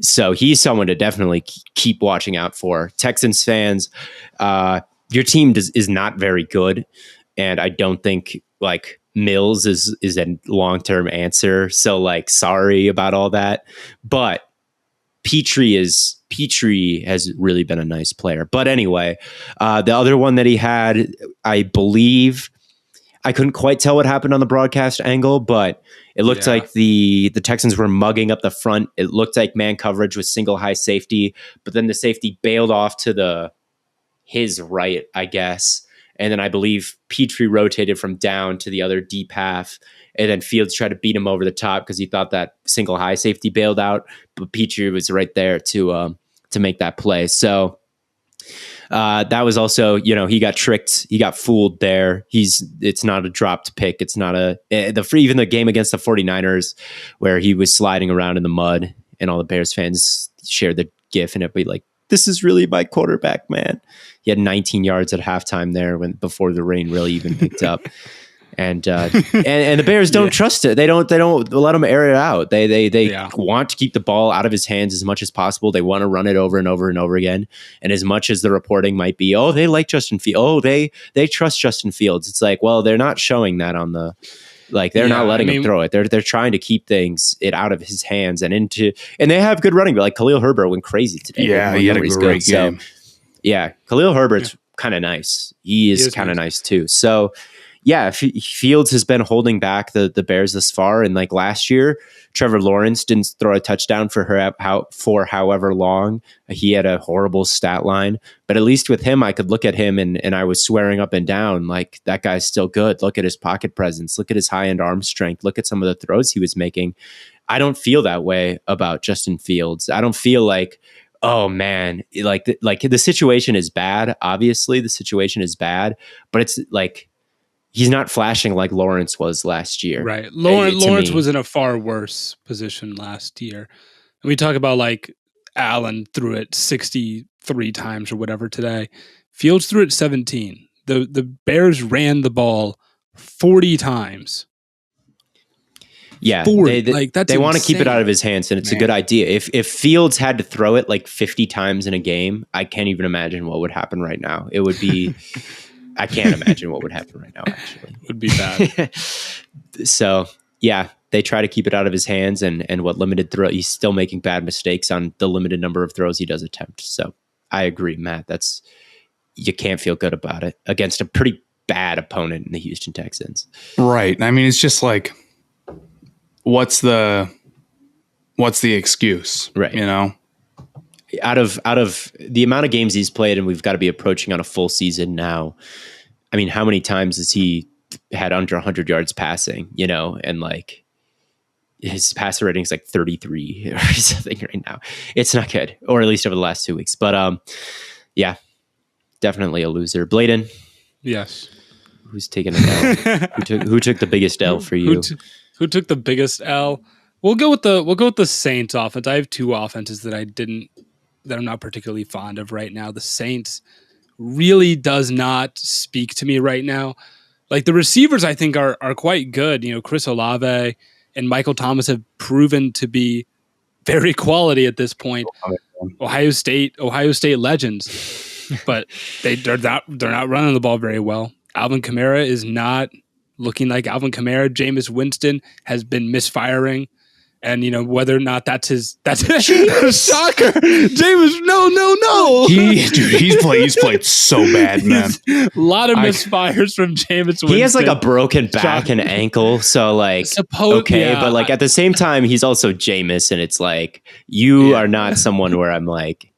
So he's someone to definitely keep watching out for. Texans fans, your team is not very good, and I don't think like Mills is a long-term answer. So like, sorry about all that, but Petrie has really been a nice player. But anyway, the other one that he had, I believe, I couldn't quite tell what happened on the broadcast angle, but it looked like the Texans were mugging up the front. It looked like man coverage was single high safety, but then the safety bailed off to his right, I guess. And then I believe Petrie rotated from down to the other deep half. And then Fields tried to beat him over the top because he thought that single high safety bailed out. But Petrie was right there to make that play. So that was also, he got tricked. He got fooled there. It's not a dropped pick. It's not even the game against the 49ers where he was sliding around in the mud and all the Bears fans shared the GIF and it'd be like, this is really my quarterback, man. He had 19 yards at halftime there before the rain really even picked up. And and the Bears don't trust it. They don't let him air it out. They want to keep the ball out of his hands as much as possible. They want to run it over and over and over again. And as much as the reporting might be, oh, they like Justin Fields. Oh, they trust Justin Fields. It's like, well, they're not showing that on the they're not letting him throw it. They're trying to keep it out of his hands and they have good running, but like Khalil Herbert went crazy today. Yeah, he had a great game. So, yeah, Khalil Herbert's kind of nice. He is kind of nice too. So yeah, Fields has been holding back the Bears this far. And like last year, Trevor Lawrence didn't throw a touchdown for however long. He had a horrible stat line. But at least with him, I could look at him and I was swearing up and down, like, that guy's still good. Look at his pocket presence. Look at his high-end arm strength. Look at some of the throws he was making. I don't feel that way about Justin Fields. I don't feel like, oh man, like the situation is bad. Obviously, the situation is bad. But it's like, he's not flashing like Lawrence was last year. Right. Lawrence was in a far worse position last year. And we talk about like Allen threw it 63 times or whatever today. Fields threw it 17. The Bears ran the ball 40 times. Yeah, 40. They want to keep it out of his hands, and it's a good idea. If Fields had to throw it like 50 times in a game, I can't even imagine what would happen right now. It would be... I can't imagine what would happen right now, actually. It would be bad. So, yeah, they try to keep it out of his hands, and what limited throw, he's still making bad mistakes on the limited number of throws he does attempt. So, I agree, Matt. You can't feel good about it against a pretty bad opponent in the Houston Texans. Right. I mean, it's just like, what's the excuse? Right. Out of the amount of games he's played, and we've got to be approaching on a full season now. I mean, how many times has he had under 100 yards passing, and like his passer rating is like 33 or something right now. It's not good, or at least over the last 2 weeks. But yeah, definitely a loser. Bladen. Yes. Who's taking an L? Who took the biggest L for you? Who took the biggest L? We'll go with the Saints offense. I have two offenses that I'm not particularly fond of right now. The Saints really does not speak to me right now. Like, the receivers, I think, are quite good. Chris Olave and Michael Thomas have proven to be very quality at this point. Ohio State legends, but they're not running the ball very well. Alvin Kamara is not looking like Alvin Kamara. Jameis Winston has been misfiring. And whether or not that's a shocker. Jameis, no. He's played so bad, man. A lot of misfires from Jameis Winston. He has like a broken back and ankle, so like but like at the same time, he's also Jameis, and it's like you are not someone where I'm like,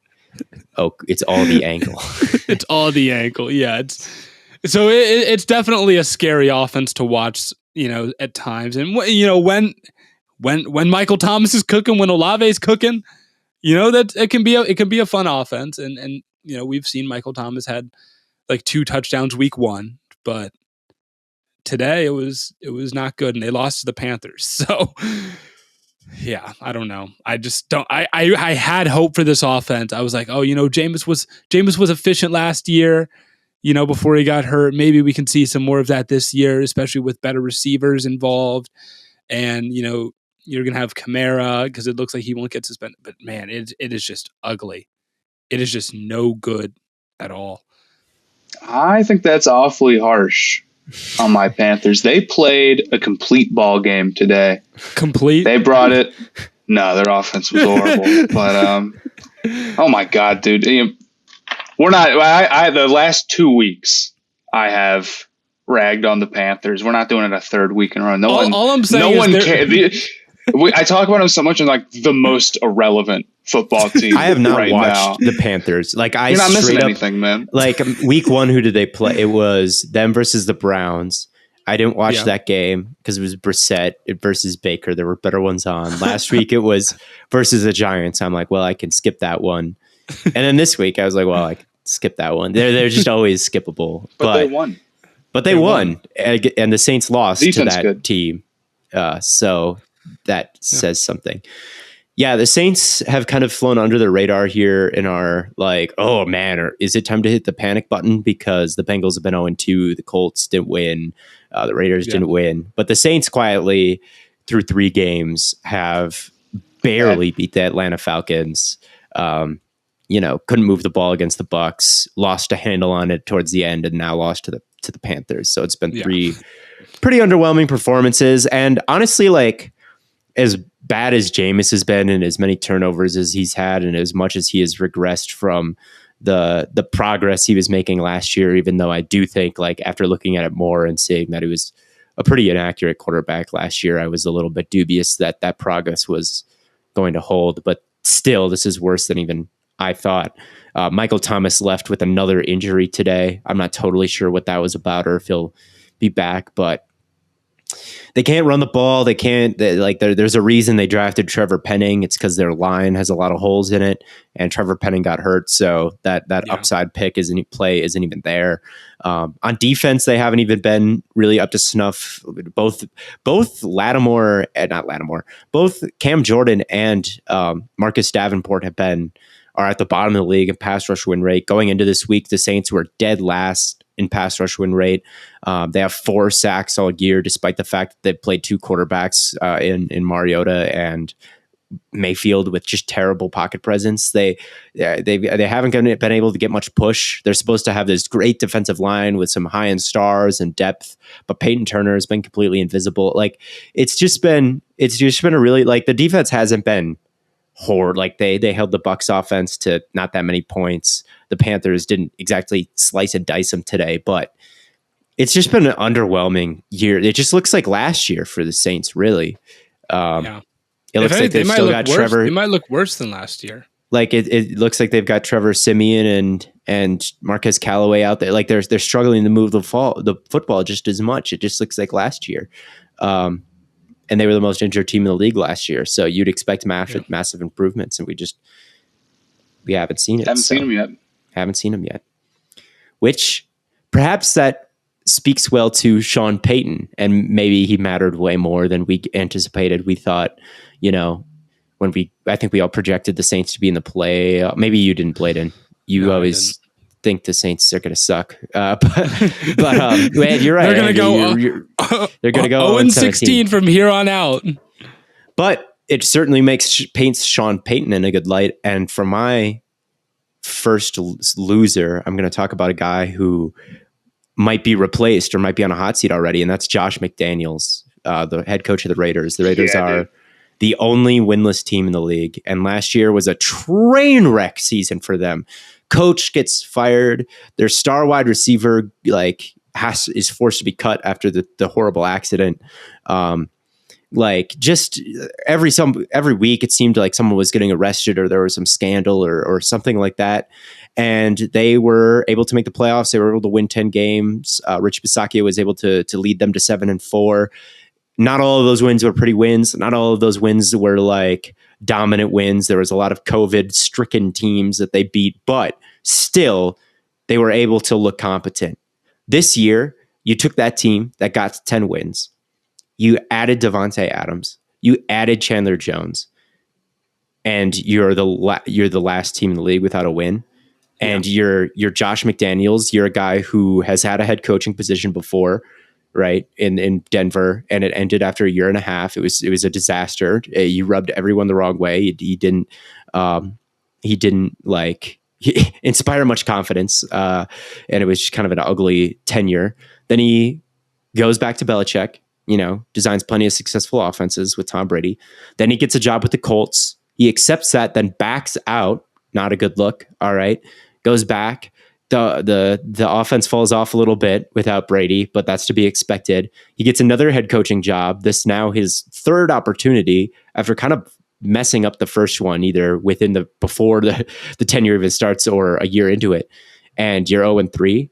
oh, it's all the ankle. It's all the ankle. Yeah, it's definitely a scary offense to watch. At times, and when Michael Thomas is cooking, when Olave is cooking, that it can be a fun offense. And we've seen Michael Thomas had like 2 touchdowns week 1, but today it was not good, and they lost to the Panthers. So yeah, I don't know. I just don't. I had hope for this offense. I was like, oh, Jameis was efficient last year. Before he got hurt, maybe we can see some more of that this year, especially with better receivers involved. And you're going to have Kamara because it looks like he won't get suspended. But, man, it is just ugly. It is just no good at all. I think that's awfully harsh on my Panthers. They played a complete ball game today. Complete? They brought it. No, their offense was horrible. But oh my god, dude, we're not. I the last 2 weeks I have ragged on the Panthers. We're not doing it a third week in a row. All I'm saying no is one cares. I talk about them so much as like the most irrelevant football team. I have not right watched now. the Panthers. Like You're not missing anything, man. Like week 1, who did they play? It was them versus the Browns. I didn't watch that game because it was Brissett versus Baker. There were better ones on. Last week it was versus the Giants. I'm like, well, I can skip that one. And then this week I was like, well, I can skip that one. They're just always skippable. But they won. But they won. And the Saints lost Defense to that good. team. So that says something. Yeah, the Saints have kind of flown under the radar here in our like, oh man, or is it time to hit the panic button? Because the Bengals have been 0-2, the Colts didn't win, the Raiders didn't win. But the Saints quietly, through 3 games, have barely beat the Atlanta Falcons. Couldn't move the ball against the Bucs, lost a handle on it towards the end, and now lost to the Panthers. So it's been 3 pretty underwhelming performances. And honestly, like, as bad as Jameis has been and as many turnovers as he's had and as much as he has regressed from the progress he was making last year, even though I do think, like, after looking at it more and seeing that he was a pretty inaccurate quarterback last year, I was a little bit dubious that progress was going to hold. But still, this is worse than even I thought. Michael Thomas left with another injury today. I'm not totally sure what that was about or if he'll be back, but they can't run the ball. They can't, there's a reason they drafted Trevor Penning. It's because their line has a lot of holes in it, and Trevor Penning got hurt. So that upside pick isn't even there. On defense, they haven't even been really up to snuff. Both Cam Jordan and Marcus Davenport are at the bottom of the league in pass rush win rate. Going into this week, the Saints were dead last in pass rush win rate. They have 4 sacks all year, despite the fact that they've played 2 quarterbacks in Mariota and Mayfield with just terrible pocket presence. They haven't been able to get much push. They're supposed to have this great defensive line with some high-end stars and depth, but Peyton Turner has been completely invisible. Like, it's just been a really, like, the defense hasn't been horrid. Like, they held the Bucs offense to not that many points. The Panthers didn't exactly slice and dice them today, but it's just been an underwhelming year. It just looks like last year for the Saints, really. It looks like they've still got Trevor. It might look worse than last year. Like it looks like they've got Trevor Siemian and Marquez Callaway out there. Like they're struggling to move the football just as much. It just looks like last year. And they were the most injured team in the league last year. So you'd expect massive improvements, and we haven't seen it. Haven't seen them yet. Which perhaps that speaks well to Sean Payton, and maybe he mattered way more than we anticipated. We thought, I think we all projected the Saints to be in the play. Maybe you didn't, Bladen. You always think the Saints are going to suck. But you're right. They're going to go. They're going to go 0-16 from here on out. But it certainly paints Sean Payton in a good light. And for my first loser, I'm going to talk about a guy who might be replaced or might be on a hot seat already, and that's Josh McDaniels, the head coach of the Raiders. The Raiders are the only winless team in the league, and last year was a train wreck season for them. Coach gets fired. Their star wide receiver is forced to be cut after the horrible accident. Just every week it seemed like someone was getting arrested or there was some scandal or something like that. And they were able to make the playoffs. They were able to win 10 games. Rich Bisaccia was able to lead them to 7-4. Not all of those wins were pretty wins. Not all of those wins were like dominant wins. There was a lot of COVID-stricken teams that they beat, but still they were able to look competent. This year, you took that team that got 10 wins. You added Devontae Adams. You added Chandler Jones, and you're the last team in the league without a win. And you're Josh McDaniels. You're a guy who has had a head coaching position before, right? In Denver, and it ended after a year and a half. It was a disaster. You rubbed everyone the wrong way. He didn't inspire much confidence, and it was just kind of an ugly tenure. Then he goes back to Belichick. designs plenty of successful offenses with Tom Brady. Then he gets a job with the Colts. He accepts that, then backs out. Not a good look. All right. Goes back. The offense falls off a little bit without Brady, but that's to be expected. He gets another head coaching job. This now his third opportunity after kind of messing up the first one, either before the tenure even starts or a year into it. And you're 0-3.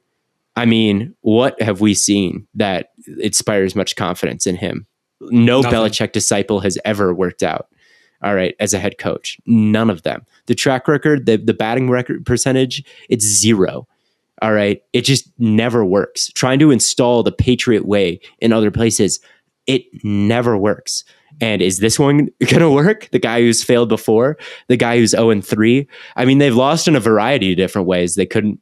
I mean, what have we seen that inspires much confidence in him? No Nothing. Belichick disciple has ever worked out. All right, as a head coach, none of them. The track record, the batting record percentage, it's 0. All right, it just never works. Trying to install the Patriot way in other places, it never works. And is this one going to work? The guy who's failed before, the guy who's 0-3. I mean, they've lost in a variety of different ways. They couldn't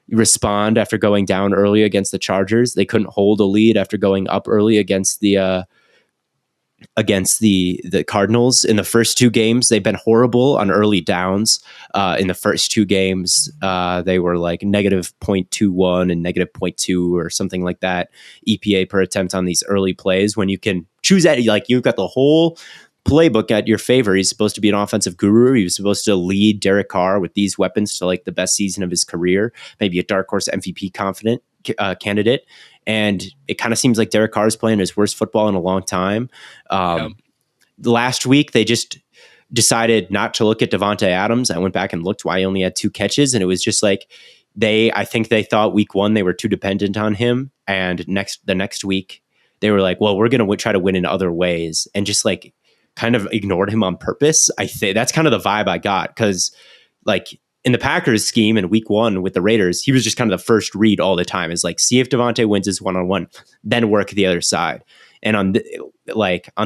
respond after going down early against the Chargers. They couldn't hold a lead after going up early against the Cardinals. In the first 2 games, they've been horrible on early downs. In the first 2 games, they were like -0.21 and -0.2 or something like that EPA per attempt on these early plays. When you can choose that, like you've got the whole playbook at your favor. He's supposed to be an offensive guru. He was supposed to lead Derek Carr with these weapons to like the best season of his career, maybe a dark horse MVP candidate. And it kind of seems like Derek Carr is playing his worst football in a long time. Last week, they just decided not to look at Davante Adams. I went back and looked why he only had 2 catches. And it was just like I think they thought week 1, they were too dependent on him. And the next week, they were like, well, we're going to try to win in other ways. And just like kind of ignored him on purpose. I think that's kind of the vibe I got. Because like in the Packers scheme in week 1 with the Raiders, he was just kind of the first read all the time. Is like, see if Davante wins his one-on-one, then work the other side. And on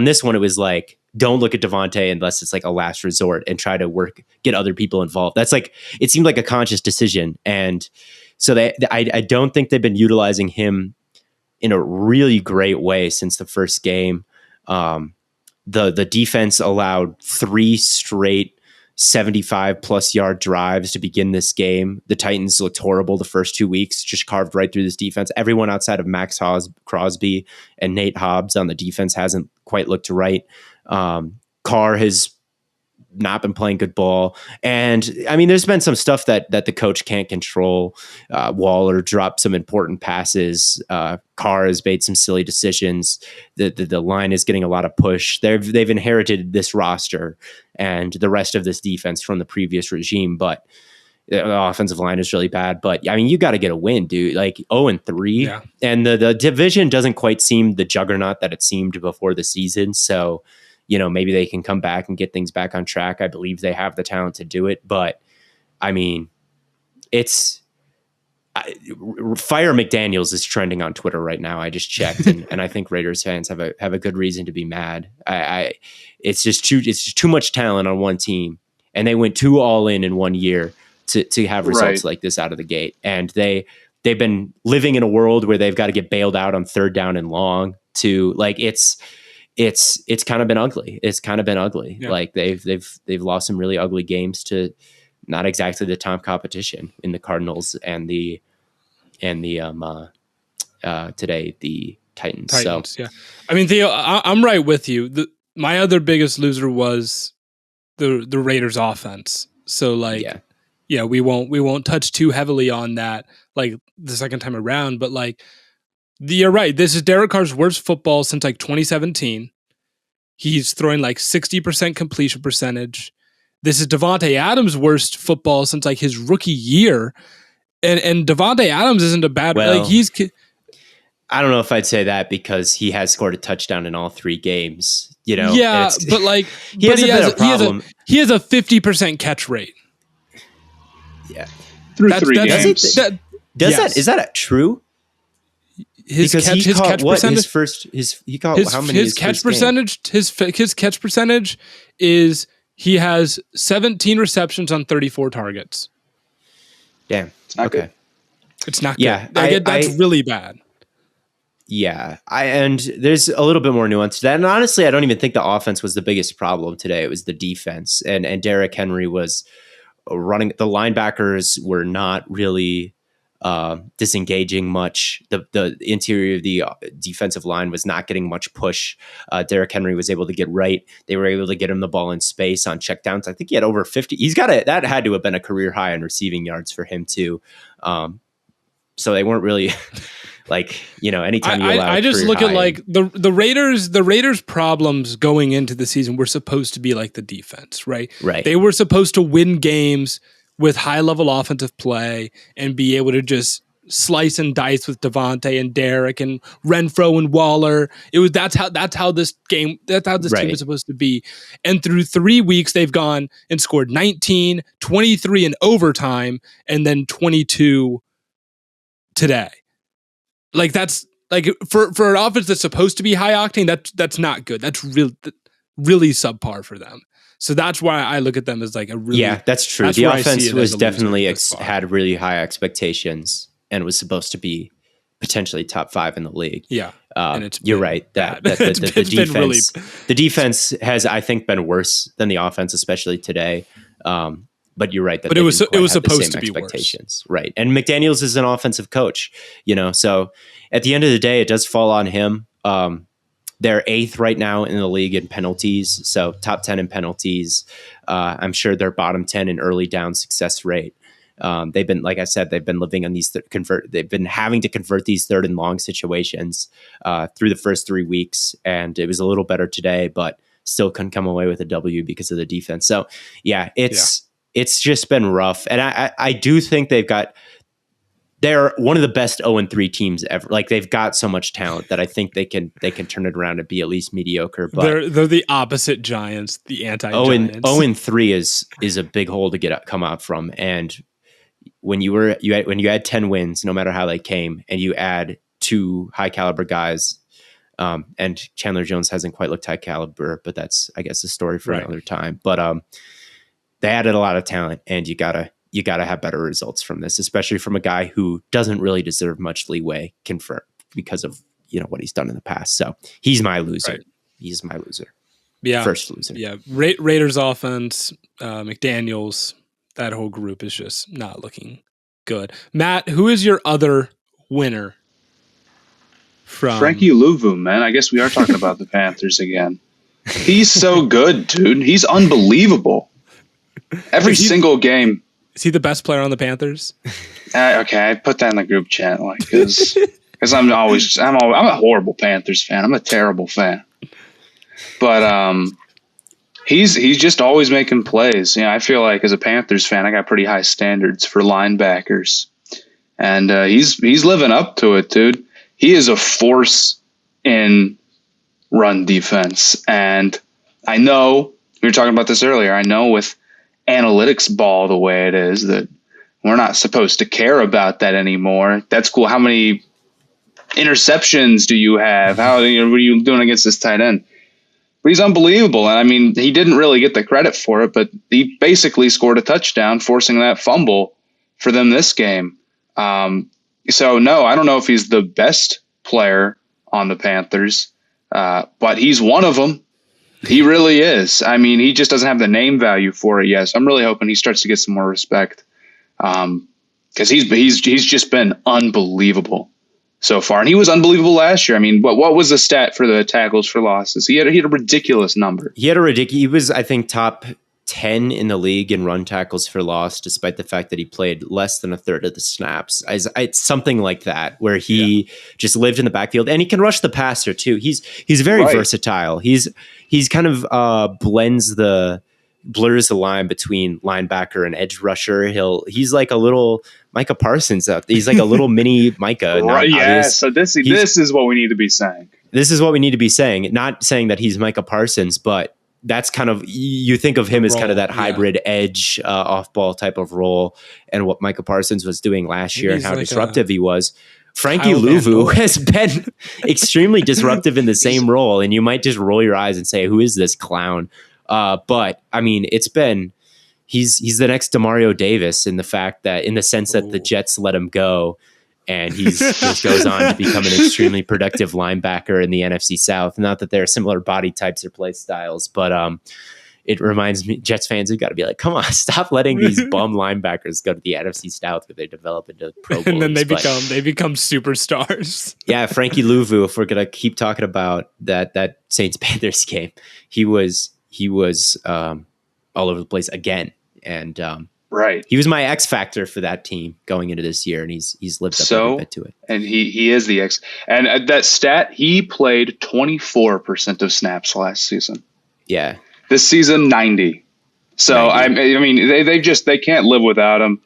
this one, it was like, don't look at Davante unless it's like a last resort and try to get other people involved. That's like, it seemed like a conscious decision. And so I don't think they've been utilizing him in a really great way since the first game. The defense allowed 3 straight 75+ yard drives to begin this game. The Titans looked horrible the first 2 weeks, just carved right through this defense. Everyone outside of Max Crosby and Nate Hobbs on the defense hasn't quite looked right. Carr has not been playing good ball. And I mean, there's been some stuff that the coach can't control. Waller dropped some important passes. Carr has made some silly decisions. The line is getting a lot of push. They've inherited this roster and the rest of this defense from the previous regime, but the offensive line is really bad. But I mean, you got to get a win, dude. Like 0-3, and the division doesn't quite seem the juggernaut that it seemed before the season. So, maybe they can come back and get things back on track. I believe they have the talent to do it. But, I mean, Fire McDaniels is trending on Twitter right now. I just checked, and I think Raiders fans have a good reason to be mad. It's just too much talent on one team, and they went too all in 1 year to have results like this out of the gate. And they've been living in a world where they've got to get bailed out on 3rd down and long to like it's kind of been ugly. It's kind of been ugly. Yeah. Like they've lost some really ugly games to not exactly the top competition in the Cardinals and the today the Titans. So yeah. I mean, Theo, I'm right with you. My other biggest loser was the Raiders offense. So like yeah, we won't touch too heavily on that like the second time around, but like you're right. This is Derek Carr's worst football since like 2017. He's throwing like 60% completion percentage. This is Davante Adams' worst football since like his rookie year. And Davante Adams isn't a bad like I don't know if I'd say that because he has scored a touchdown in all 3 games, Yeah, but like he has a 50% catch rate. Yeah. Through 3 games. Is that true? His catch percentage. His catch percentage is he has 17 receptions on 34 targets. Damn. It's not good. It's not good. Yeah, that's really bad. Yeah, and there's a little bit more nuance to that. And honestly, I don't even think the offense was the biggest problem today. It was the defense, and Derrick Henry was running. The linebackers were not really disengaging much. The interior of the defensive line was not getting much push. Derrick Henry was able to get right. They were able to get him the ball in space on checkdowns. I think he had over 50. That had to have been a career high in receiving yards for him too. So they weren't really anytime you allow I just look at like the Raiders problems going into the season were supposed to be like the defense, right? Right. They were supposed to win games with high level offensive play and be able to just slice and dice with Devontae and Derek and Renfro and Waller. That's how this team is supposed to be. And through 3 weeks, they've gone and scored 19, 23 in overtime, and then 22 today. Like that's like for an offense that's supposed to be high octane, that's not good. That's really subpar for them. So that's why I look at them as like a really that's true. That's the offense was definitely had really high expectations and was supposed to be potentially top 5 in the league. Yeah, and you're right that the defense has, I think, been worse than the offense, especially today. But you're right that it was supposed to be expectations, right? And McDaniels is an offensive coach, so at the end of the day, it does fall on him. They're 8th right now in the league in penalties, so top 10 in penalties. I'm sure they're bottom 10 in early down success rate. They've been, like I said, they've been living on these they've been having to convert these 3rd and long situations through the first 3 weeks, and it was a little better today, but still couldn't come away with a W because of the defense. So it's just been rough, and I do think they're one of the best 0-3 teams ever. Like, they've got so much talent that I think they can turn it around and be at least mediocre. But they're the opposite Giants, the anti-Giants. 0-3 is a big hole to come out from. And when you had 10 wins, no matter how they came, and you add 2 high caliber guys, and Chandler Jones hasn't quite looked high caliber, but that's, I guess, a story for another time. But they added a lot of talent, and you gotta have better results from this, especially from a guy who doesn't really deserve much leeway because of what he's done in the past. So he's my loser. Right. He's my loser. Yeah, first loser. Yeah, Raiders offense, McDaniels, that whole group is just not looking good. Matt, who is your other winner? From Frankie Louvu, man. I guess we are talking about the Panthers again. He's so good, dude. He's unbelievable. Every single game. Is he the best player on the Panthers? Okay, I put that in the group chat, like, because I'm a horrible Panthers fan. I'm a terrible fan, but he's just always making plays. I feel like as a Panthers fan, I got pretty high standards for linebackers, and he's living up to it, dude. He is a force in run defense, and I know we were talking about this earlier. I know with analytics ball the way it is that we're not supposed to care about that anymore. That's cool. How many interceptions do you have? What are you doing against this tight end? But he's unbelievable. And I mean, he didn't really get the credit for it, but he basically scored a touchdown, forcing that fumble for them this game. So no, I don't know if he's the best player on the Panthers, but he's one of them. He really is. I mean, he just doesn't have the name value for it yet. So I'm really hoping he starts to get some more respect, because he's just been unbelievable so far, and he was unbelievable last year. I mean, what was the stat for the tackles for losses? He had a ridiculous number. He was, I think, top 10 in the league in run tackles for loss, despite the fact that he played less than a third of the snaps. It's something like that, where he just lived in the backfield, and he can rush the passer too. He's very versatile. He's kind of blurs the line between linebacker and edge rusher. He's like a little Micah Parsons out there. He's like a little mini Micah. Right, yeah. So this is what we need to be saying. This is what we need to be saying. Not saying that he's Micah Parsons, but that's kind of, you think of him as kind of that hybrid edge off ball type of role, and what Micah Parsons was doing last year and how disruptive he was. Frankie Louvu has been extremely disruptive in the same role, and you might just roll your eyes and say, who is this clown? But I mean, he's the next Demario Davis in the sense that the Jets let him go, and he just goes on to become an extremely productive linebacker in the NFC South. Not that they're similar body types or play styles, but it reminds me, Jets fans, we've got to be like, come on, stop letting these bum linebackers go to the NFC South where they develop into Pro Bowlers. And then they become superstars. Yeah, Frankie Louvu, if we're gonna keep talking about that Saints Panthers game, he was all over the place again. And right. He was my X factor for that team going into this year, and he's lived up every bit to it. And he is the X. And that stat, he played 24% of snaps last season. Yeah. This season, 90. So 90. I mean, they can't live without him.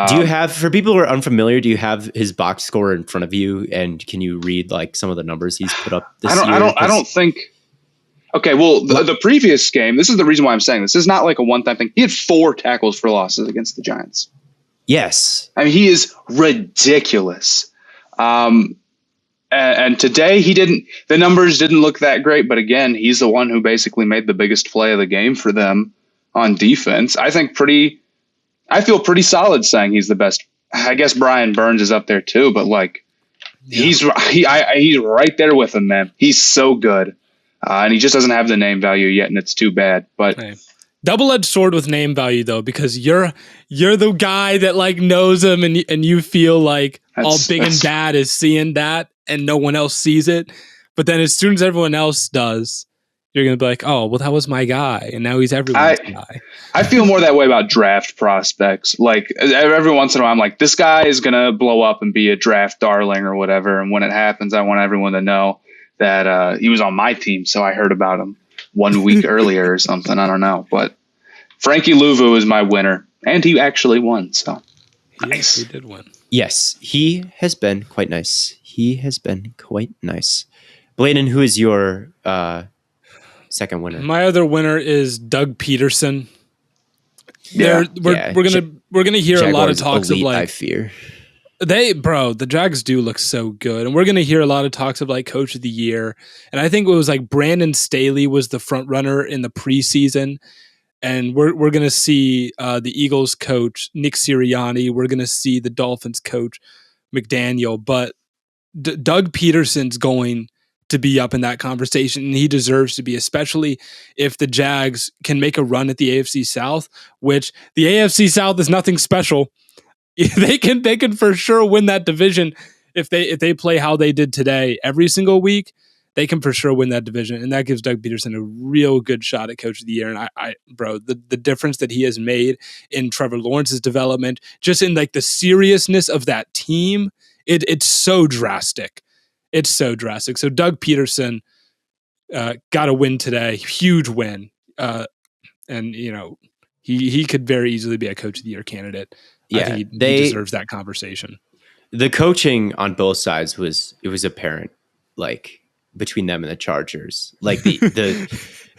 Do you have, for people who are unfamiliar, do you have his box score in front of you, and can you read like some of the numbers he's put up this year? I don't think. Okay, well, the previous game, this is the reason why I'm saying this is not like a one-time thing. He had 4 tackles for losses against the Giants. Yes. I mean, he is ridiculous. And today the numbers didn't look that great, but again, he's the one who basically made the biggest play of the game for them on defense. I feel pretty solid saying he's the best. I guess Brian Burns is up there too, but like he's right there with him, man. He's so good. And he just doesn't have the name value yet, and it's too bad. But double-edged sword with name value though, because you're the guy that like knows him, and you feel like all big and bad is seeing that, and no one else sees it. But then as soon as everyone else does, you're gonna be like, oh, well, that was my guy, and now he's everyone's guy. I feel more that way about draft prospects. Like every once in a while, I'm like, this guy is gonna blow up and be a draft darling or whatever. And when it happens, I want everyone to know that he was on my team, so I heard about him 1 week earlier or something. I don't know, but Frankie Louvu is my winner, and he actually won. So nice. He did win. Yes, he has been quite nice. Bladen, who is your second winner? My other winner is Doug Peterson. We're gonna hear Jaguars a lot of talks elite, of like, I fear. The Jags do look so good. And we're going to hear a lot of talks of like coach of the year. And I think it was like Brandon Staley was the front runner in the preseason. And we're going to see the Eagles coach, Nick Sirianni. We're going to see the Dolphins coach, McDaniel. But Doug Peterson's going to be up in that conversation, and he deserves to be, especially if the Jags can make a run at the AFC South, which the AFC South is nothing special. They can for sure win that division if they play how they did today every single week. They can for sure win that division, and that gives Doug Peterson a real good shot at Coach of the Year. And the difference that he has made in Trevor Lawrence's development, just in like the seriousness of that team, it's so drastic. It's so drastic. So Doug Peterson got a win today, huge win, and he could very easily be a Coach of the Year candidate. Yeah, I think he deserves that conversation. The coaching on both sides was apparent, like between them and the Chargers. Like the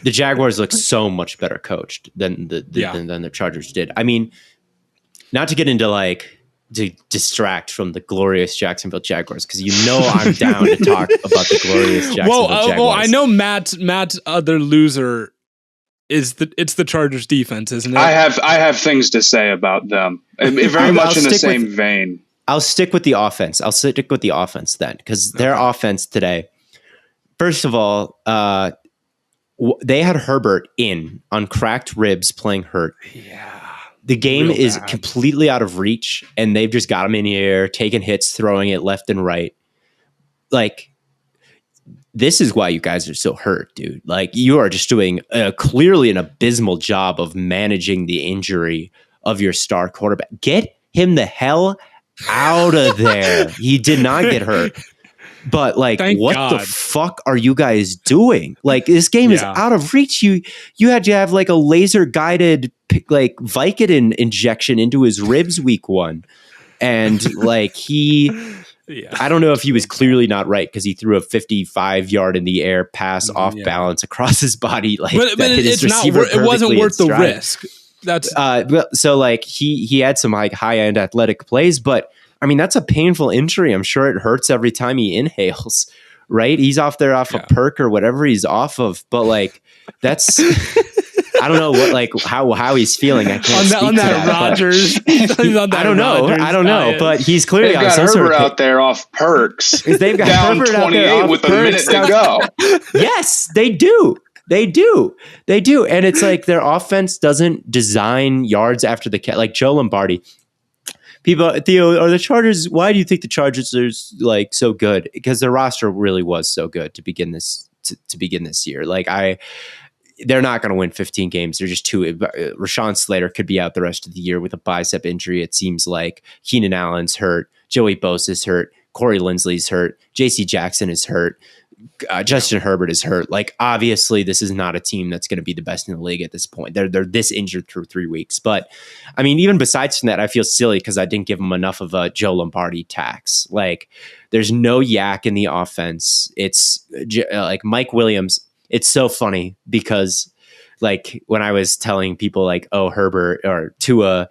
Jaguars look so much better coached than the Chargers did. I mean, not to get into like to distract from the glorious Jacksonville Jaguars, because I'm down to talk about the glorious Jacksonville Jaguars. Well, I know Matt's other loser it's the Chargers defense, isn't it? I have things to say about them. Very much in the same vein. I'll stick with the offense. Then, because their offense today, first of all, they had Herbert in on cracked ribs playing hurt. Yeah. The game is completely out of reach, and they've just got him in the air, taking hits, throwing it left and right. Like, this is why you guys are so hurt, dude. Like, you are just doing clearly an abysmal job of managing the injury of your star quarterback. Get him the hell out of there. He did not get hurt. But like, the fuck are you guys doing? Like, this game is out of reach. You had to have like a laser guided like Vicodin injection into his ribs week 1. And like I don't know if he was clearly not right, because he threw a 55-yard in the air pass off balance across his body. Like, but it's not. It wasn't worth the risk. That's so like he had some like high end athletic plays, but I mean, that's a painful injury. I'm sure it hurts every time he inhales. Right? He's off a perk or whatever he's off of, but like that's. I don't know what like how he's feeling. I can't speak on that Rodgers. I don't know, but he's clearly they've got Herbert out there off perks. They've got down Herbert 28 with a minute to go. Yes, they do. They do. And it's like their offense doesn't design yards after the catch. Like Joe Lombardi. People, Theo, are the Chargers, why do you think the Chargers are like so good? Because their roster really was so good to begin this year. Like they're not going to win 15 games. They're just too. Rashawn Slater could be out the rest of the year with a bicep injury. It seems like Keenan Allen's hurt. Joey Bosa's hurt. Corey Linsley's hurt. J.C. Jackson is hurt. Justin Herbert is hurt. Like, obviously, this is not a team that's going to be the best in the league at this point. They're this injured through 3 weeks. But, I mean, even besides from that, I feel silly because I didn't give them enough of a Joe Lombardi tax. Like, there's no yak in the offense. It's like Mike Williams. It's so funny because, like, when I was telling people, like, oh, Herbert or Tua,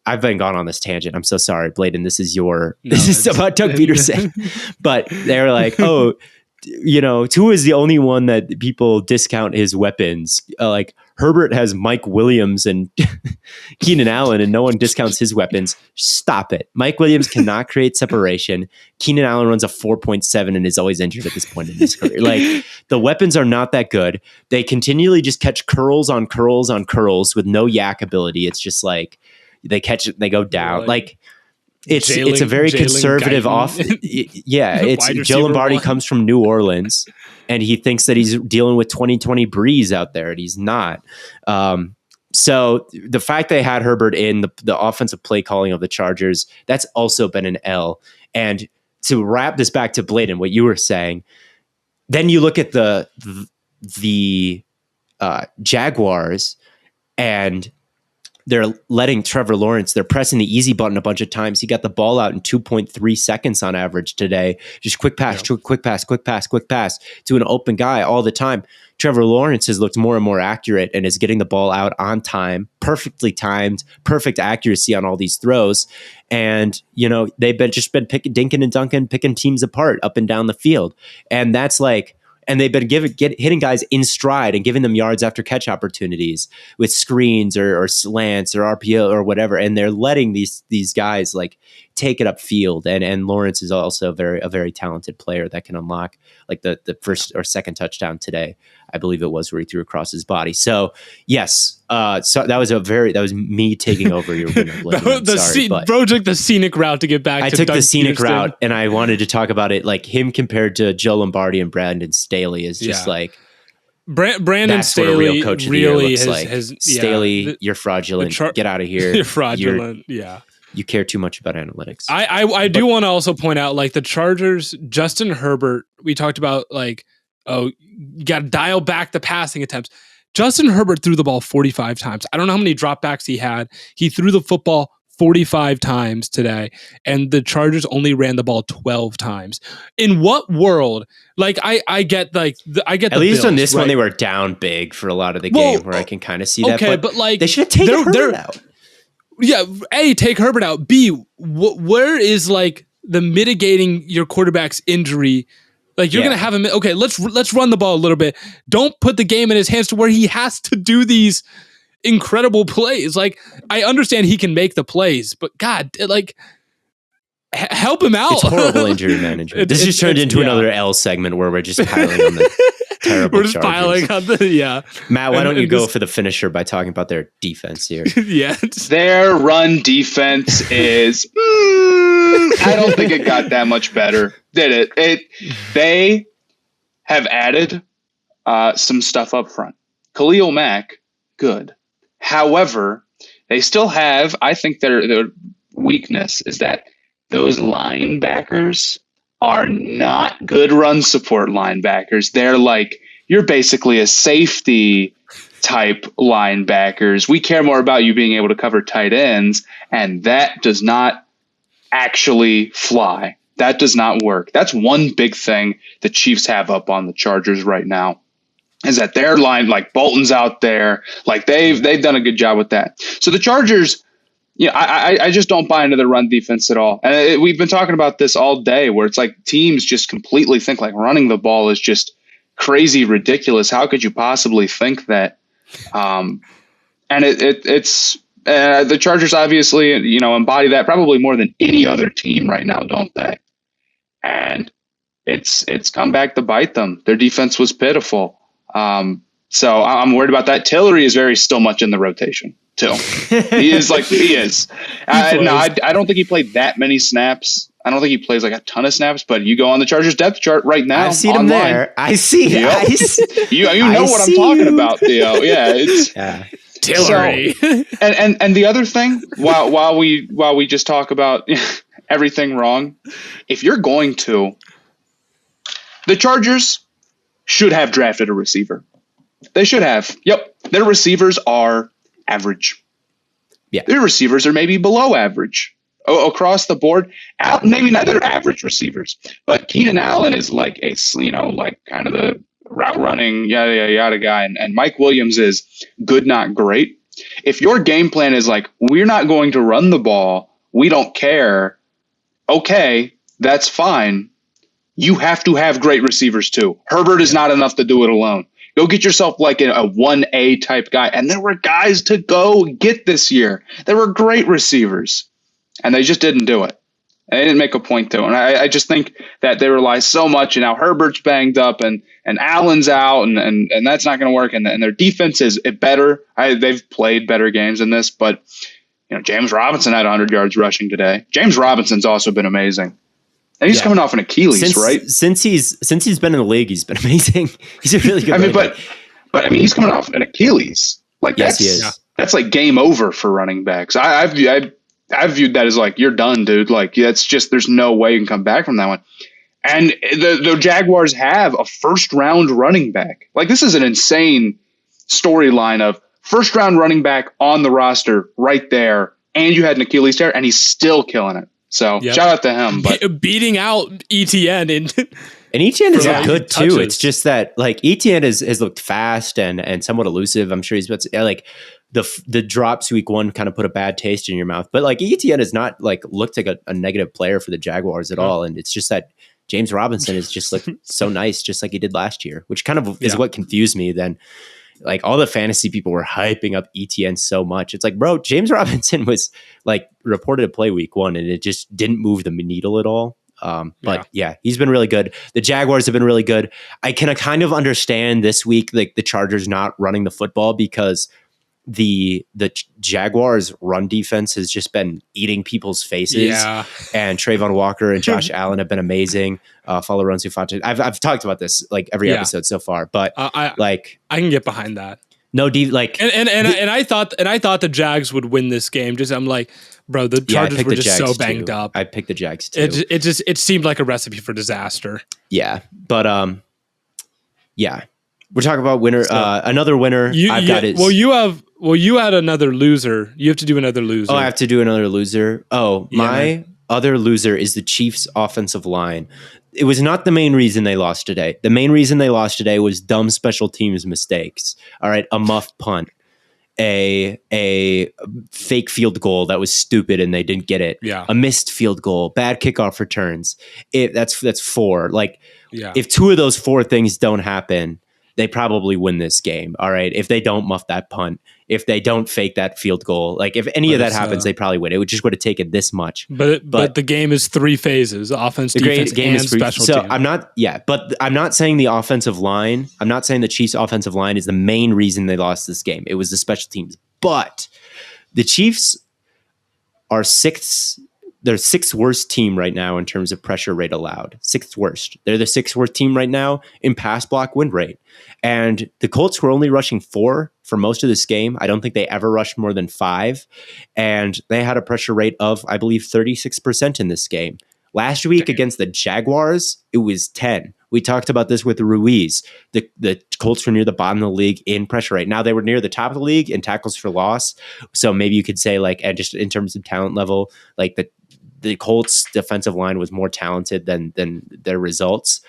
I've been gone on this tangent. I'm so sorry, Bladen. This is about Doug Peterson. But they were like, oh, Tua is the only one that people discount his weapons. Like Herbert has Mike Williams and Keenan Allen, and no one discounts his weapons. Stop it. Mike Williams cannot create separation. Keenan Allen runs a 4.7 and is always injured at this point in his career. Like, the weapons are not that good. They continually just catch curls on curls on curls with no yak ability. It's just like they catch it, they go down. Like, it's a very conservative off. Yeah, it's Joe Lombardi comes from New Orleans, and he thinks that he's dealing with 2020 Breeze out there, and he's not. So the fact they had Herbert in the offensive play calling of the Chargers, that's also been an L. And to wrap this back to Bladen, what you were saying, then you look at the Jaguars, and they're letting Trevor Lawrence, they're pressing the easy button a bunch of times. He got the ball out in 2.3 seconds on average today. Just quick pass to an open guy all the time. Trevor Lawrence has looked more and more accurate and is getting the ball out on time, perfectly timed, perfect accuracy on all these throws. And, they've been dinking and dunking, picking teams apart up and down the field. And that's like, and they've been hitting guys in stride and giving them yards after catch opportunities with screens or slants or RPO or whatever. And they're letting these guys like take it upfield. And Lawrence is also a very talented player that can unlock like the first or second touchdown today, I believe it was, where he threw across his body. So yes, so that was me taking over your winner. Bro took the scenic route to get back. I took the scenic route, and I wanted to talk about it. Like him compared to Joe Lombardi and Brandon Staley is just like Brandon Staley real coach of really the year looks like. Staley, you're fraudulent. Get out of here. You're fraudulent. You care too much about analytics. I do want to also point out, like, the Chargers, Justin Herbert, we talked about, like, oh, you got to dial back the passing attempts. Justin Herbert threw the ball 45 times. I don't know how many dropbacks he had. He threw the football 45 times today, and the Chargers only ran the ball 12 times. In what world? Like, I get, like, I get at least Bills, on this right? one, they were down big for a lot of the game, where I can kind of see that. Okay, but like, they should have taken Herbert out. Yeah, A, take Herbert out. B, where is like the mitigating your quarterback's injury? Like, you're going to have him. Okay, let's run the ball a little bit. Don't put the game in his hands to where he has to do these incredible plays. Like, I understand he can make the plays, but God, like, help him out. It's horrible injury management. This just turned into another L segment where we're just piling on the terrible We're just Chargers. piling on the, Matt, why don't you go for the finisher by talking about their defense here? Their run defense is, I don't think it got that much better, did it? They have added some stuff up front. Khalil Mack, good. However, they still have, I think their weakness is that those linebackers are not good run support linebackers. They're like, you're basically a safety type linebackers. We care more about you being able to cover tight ends, and that does not actually fly. That does not work. That's one big thing the Chiefs have up on the Chargers right now, is that their line, like Bolton's out there, like they've done a good job with that. So the Chargers, I just don't buy into the run defense at all. And we've been talking about this all day, where it's like teams just completely think like running the ball is just crazy ridiculous. How could you possibly think that? And it's the Chargers obviously, embody that probably more than any other team right now, don't they? And it's come back to bite them. Their defense was pitiful. So I'm worried about that. Tillery is still much in the rotation too. He is. I don't think he played that many snaps. I don't think he plays like a ton of snaps, but you go on the Chargers depth chart right now. I've seen him there. I see. Yep. You know what I'm talking about, Theo. Yeah, it's Tillery. So, and the other thing, while we just talk about everything wrong, if you're going to, the Chargers should have drafted a receiver. They should have. Yep, their receivers are average. Yeah, their receivers are maybe below average. Across the board, maybe not their average receivers, but Keenan Allen is like kind of the route running, yada, yada, yada guy. And Mike Williams is good, not great. If your game plan is like, we're not going to run the ball, we don't care. Okay, that's fine. You have to have great receivers too. Herbert is not enough to do it alone. Go get yourself like a 1A type guy. And there were guys to go get this year. There were great receivers. And they just didn't do it. They didn't make a point to. And I just think that they rely so much. And now Herbert's banged up and Allen's out, and that's not going to work. And their defense is better. They've played better games than this. But James Robinson had 100 yards rushing today. James Robinson's also been amazing. And he's coming off an Achilles, right? Since he's been in the league, he's been amazing. He's a really good. But he's coming off an Achilles. Yes, he is. That's like game over for running backs. I've viewed that as like, you're done, dude. Like, that's just, there's no way you can come back from that one. And the Jaguars have a first-round running back. Like, this is an insane storyline of first-round running back on the roster right there, and you had an Achilles tear, and he's still killing it. So, shout out to him. But beating out ETN. And ETN is good, too. Touches. It's just that, like, ETN has looked fast and somewhat elusive. I'm sure he's about to, like, the drops week one kind of put a bad taste in your mouth, but like ETN has not like looked like a negative player for the Jaguars at all. And it's just that James Robinson has just looked so nice, just like he did last year, which kind of is what confused me. Then like all the fantasy people were hyping up ETN so much. It's like, bro, James Robinson was like reported to play week one and it just didn't move the needle at all. But he's been really good. The Jaguars have been really good. I can kind of understand this week, like the Chargers not running the football because the Jaguars run defense has just been eating people's faces. Yeah. And Trayvon Walker and Josh Allen have been amazing. Follow Ronsu Fonte. I've talked about this like every episode so far, but I can get behind that. No, and I thought the Jags would win this game. Just I'm like, bro, the Chargers were just so banged up. I picked the Jags too. It seemed like a recipe for disaster. Yeah, but we're talking about winner. Another winner I've got is you had another loser. You have to do another loser. Oh, I have to do another loser. Oh, my other loser is the Chiefs' offensive line. It was not the main reason they lost today. The main reason they lost today was dumb special teams mistakes. All right, a muffed punt, a fake field goal that was stupid and they didn't get it. Yeah, a missed field goal, bad kickoff returns. That's four. Like, if two of those four things don't happen, they probably win this game. All right. If they don't muff that punt, if they don't fake that field goal, like if any of that happens, they probably win. It would just would have taken this much. But the game is three phases: offense, defense, and special teams. I'm not saying the offensive line. I'm not saying the Chiefs' offensive line is the main reason they lost this game. It was the special teams. But the Chiefs are they're sixth worst team right now in terms of pressure rate allowed. Sixth worst. They're the sixth worst team right now in pass block win rate. And the Colts were only rushing 4 for most of this game. I don't think they ever rushed more than 5. And they had a pressure rate of, I believe, 36% in this game. Last week against the Jaguars, it was 10. We talked about this with Ruiz. The Colts were near the bottom of the league in pressure rate. Now they were near the top of the league in tackles for loss. So maybe you could say, like, and just in terms of talent level, like the Colts defensive line was more talented than their results,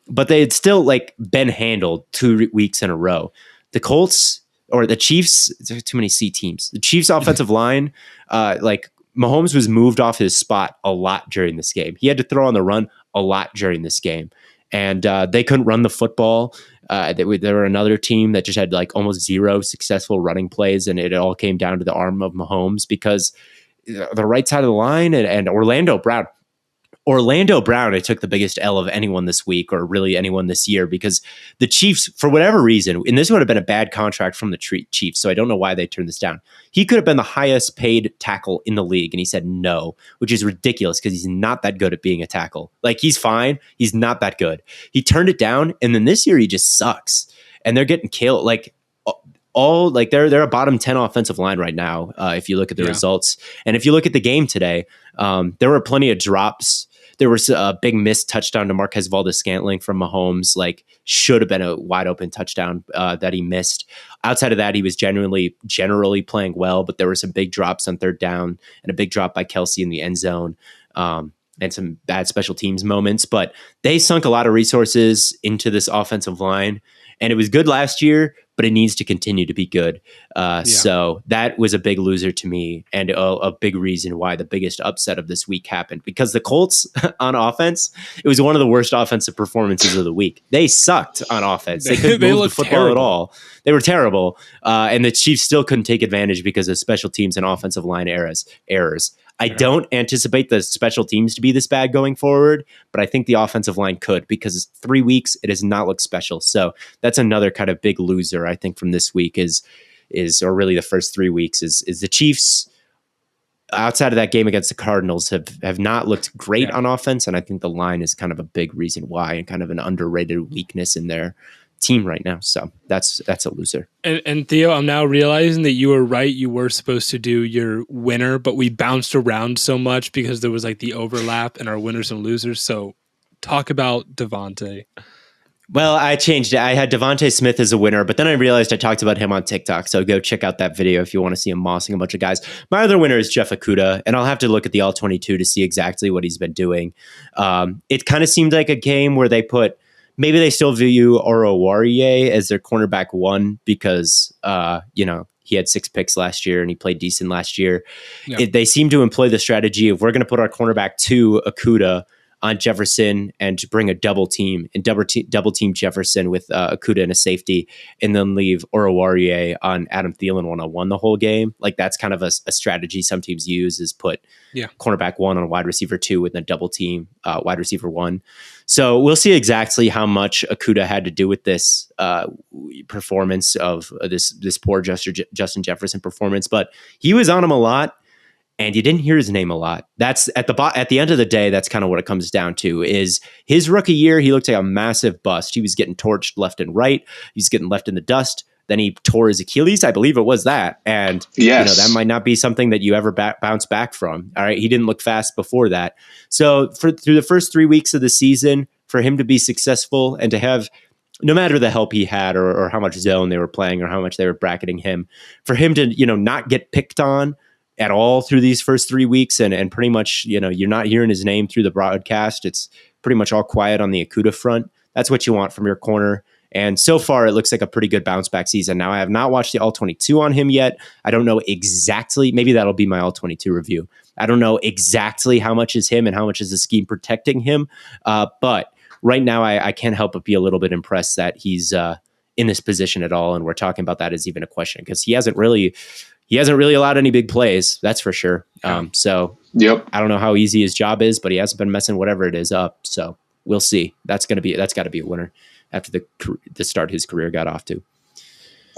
but they had still like been handled 2 weeks in a row. The Colts or the Chiefs, there are too many C teams. The Chiefs offensive line, like Mahomes was moved off his spot a lot during this game. He had to throw on the run a lot during this game, and they couldn't run the football. There were another team that just had like almost 0 successful running plays, and it all came down to the arm of Mahomes because the right side of the line and Orlando Brown. Orlando Brown, I took the biggest L of anyone this week, or really anyone this year, because the Chiefs, for whatever reason, and this would have been a bad contract from the Chiefs, so I don't know why they turned this down. He could have been the highest paid tackle in the league, and he said no, which is ridiculous because he's not that good at being a tackle. Like, he's fine. He's not that good. He turned it down, and then this year he just sucks. And they're getting killed. Like, they're a bottom 10 offensive line right now, if you look at the results. And if you look at the game today, there were plenty of drops. There was a big missed touchdown to Marquez Valdes-Scantling from Mahomes, like should have been a wide open touchdown that he missed. Outside of that, he was generally playing well, but there were some big drops on third down and a big drop by Kelsey in the end zone, and some bad special teams moments. But they sunk a lot of resources into this offensive line, and it was good last year, but it needs to continue to be good. So that was a big loser to me, and a big reason why the biggest upset of this week happened, because the Colts on offense, it was one of the worst offensive performances of the week. They sucked on offense. They couldn't move the football at all. They were terrible. And the Chiefs still couldn't take advantage because of special teams and offensive line errors. I don't anticipate the special teams to be this bad going forward, but I think the offensive line could, because 3 weeks, it does not look special. So that's another kind of big loser, I think, from this week is or really the first 3 weeks is the Chiefs, outside of that game against the Cardinals, have not looked great on offense. And I think the line is kind of a big reason why, and kind of an underrated weakness in their team right now. So that's a loser. And Theo, I'm now realizing that you were right. You were supposed to do your winner, but we bounced around so much because there was like the overlap in our winners and losers. So talk about Devontae. Well, I changed it. I had Devontae Smith as a winner, but then I realized I talked about him on TikTok. So go check out that video if you want to see him mossing a bunch of guys. My other winner is Jeff Okudah, and I'll have to look at the All-22 to see exactly what he's been doing. It kind of seemed like a game where maybe they still view Oruwariye as their cornerback one because, he had 6 picks last year and he played decent last year. Yeah. They seem to employ the strategy of, we're going to put our cornerback 2, Okudah, on Jefferson and bring a double team and double team Jefferson with Okudah and a safety, and then leave Oruwariye on Adam Thielen 1-on-1 the whole game. Like, that's kind of a strategy some teams use, is put cornerback 1 on wide receiver 2 with a double team wide receiver 1. So we'll see exactly how much Okudah had to do with this performance of this poor Justin Jefferson performance, but he was on him a lot. And you didn't hear his name a lot. That's at the end of the day, that's kind of what it comes down to. Is his rookie year, he looked like a massive bust. He was getting torched left and right. He's getting left in the dust. Then he tore his Achilles. I believe it was that. And that might not be something that you ever bounce back from. All right. He didn't look fast before that. So through the first 3 weeks of the season, for him to be successful and to have, no matter the help he had or how much zone they were playing or how much they were bracketing him, for him to, not get picked on at all through these first 3 weeks, and pretty much, you're not hearing his name through the broadcast. It's pretty much all quiet on the Okudah front. That's what you want from your corner. And so far, it looks like a pretty good bounce back season. Now, I have not watched the All-22 on him yet. I don't know exactly. Maybe that'll be my All-22 review. I don't know exactly how much is him and how much is the scheme protecting him. But right now, I can't help but be a little bit impressed that he's in this position at all. And we're talking about that as even a question, because he hasn't really allowed any big plays. That's for sure. So I don't know how easy his job is, but he hasn't been messing whatever it is up. So we'll see. That's got to be a winner after the start his career got off to.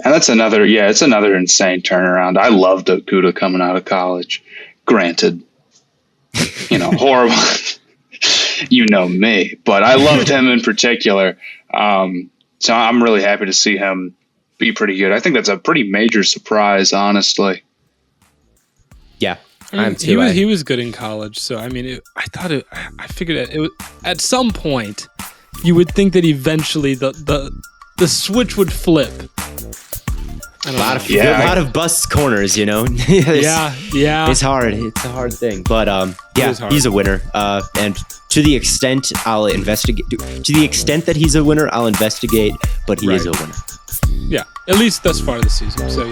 And that's it's another insane turnaround. I loved Okudah coming out of college. Granted, horrible, me, but I loved him in particular. So I'm really happy to see him be pretty good. I think that's a pretty major surprise, honestly. Yeah, he was good in college. So I figured it was, at some point you would think that eventually the switch would flip. A lot of bust corners, It's hard. It's a hard thing, but he's a winner. And to the extent I'll investigate, to the extent that he's a winner, I'll investigate. But he is a winner. Yeah, at least thus far this season. So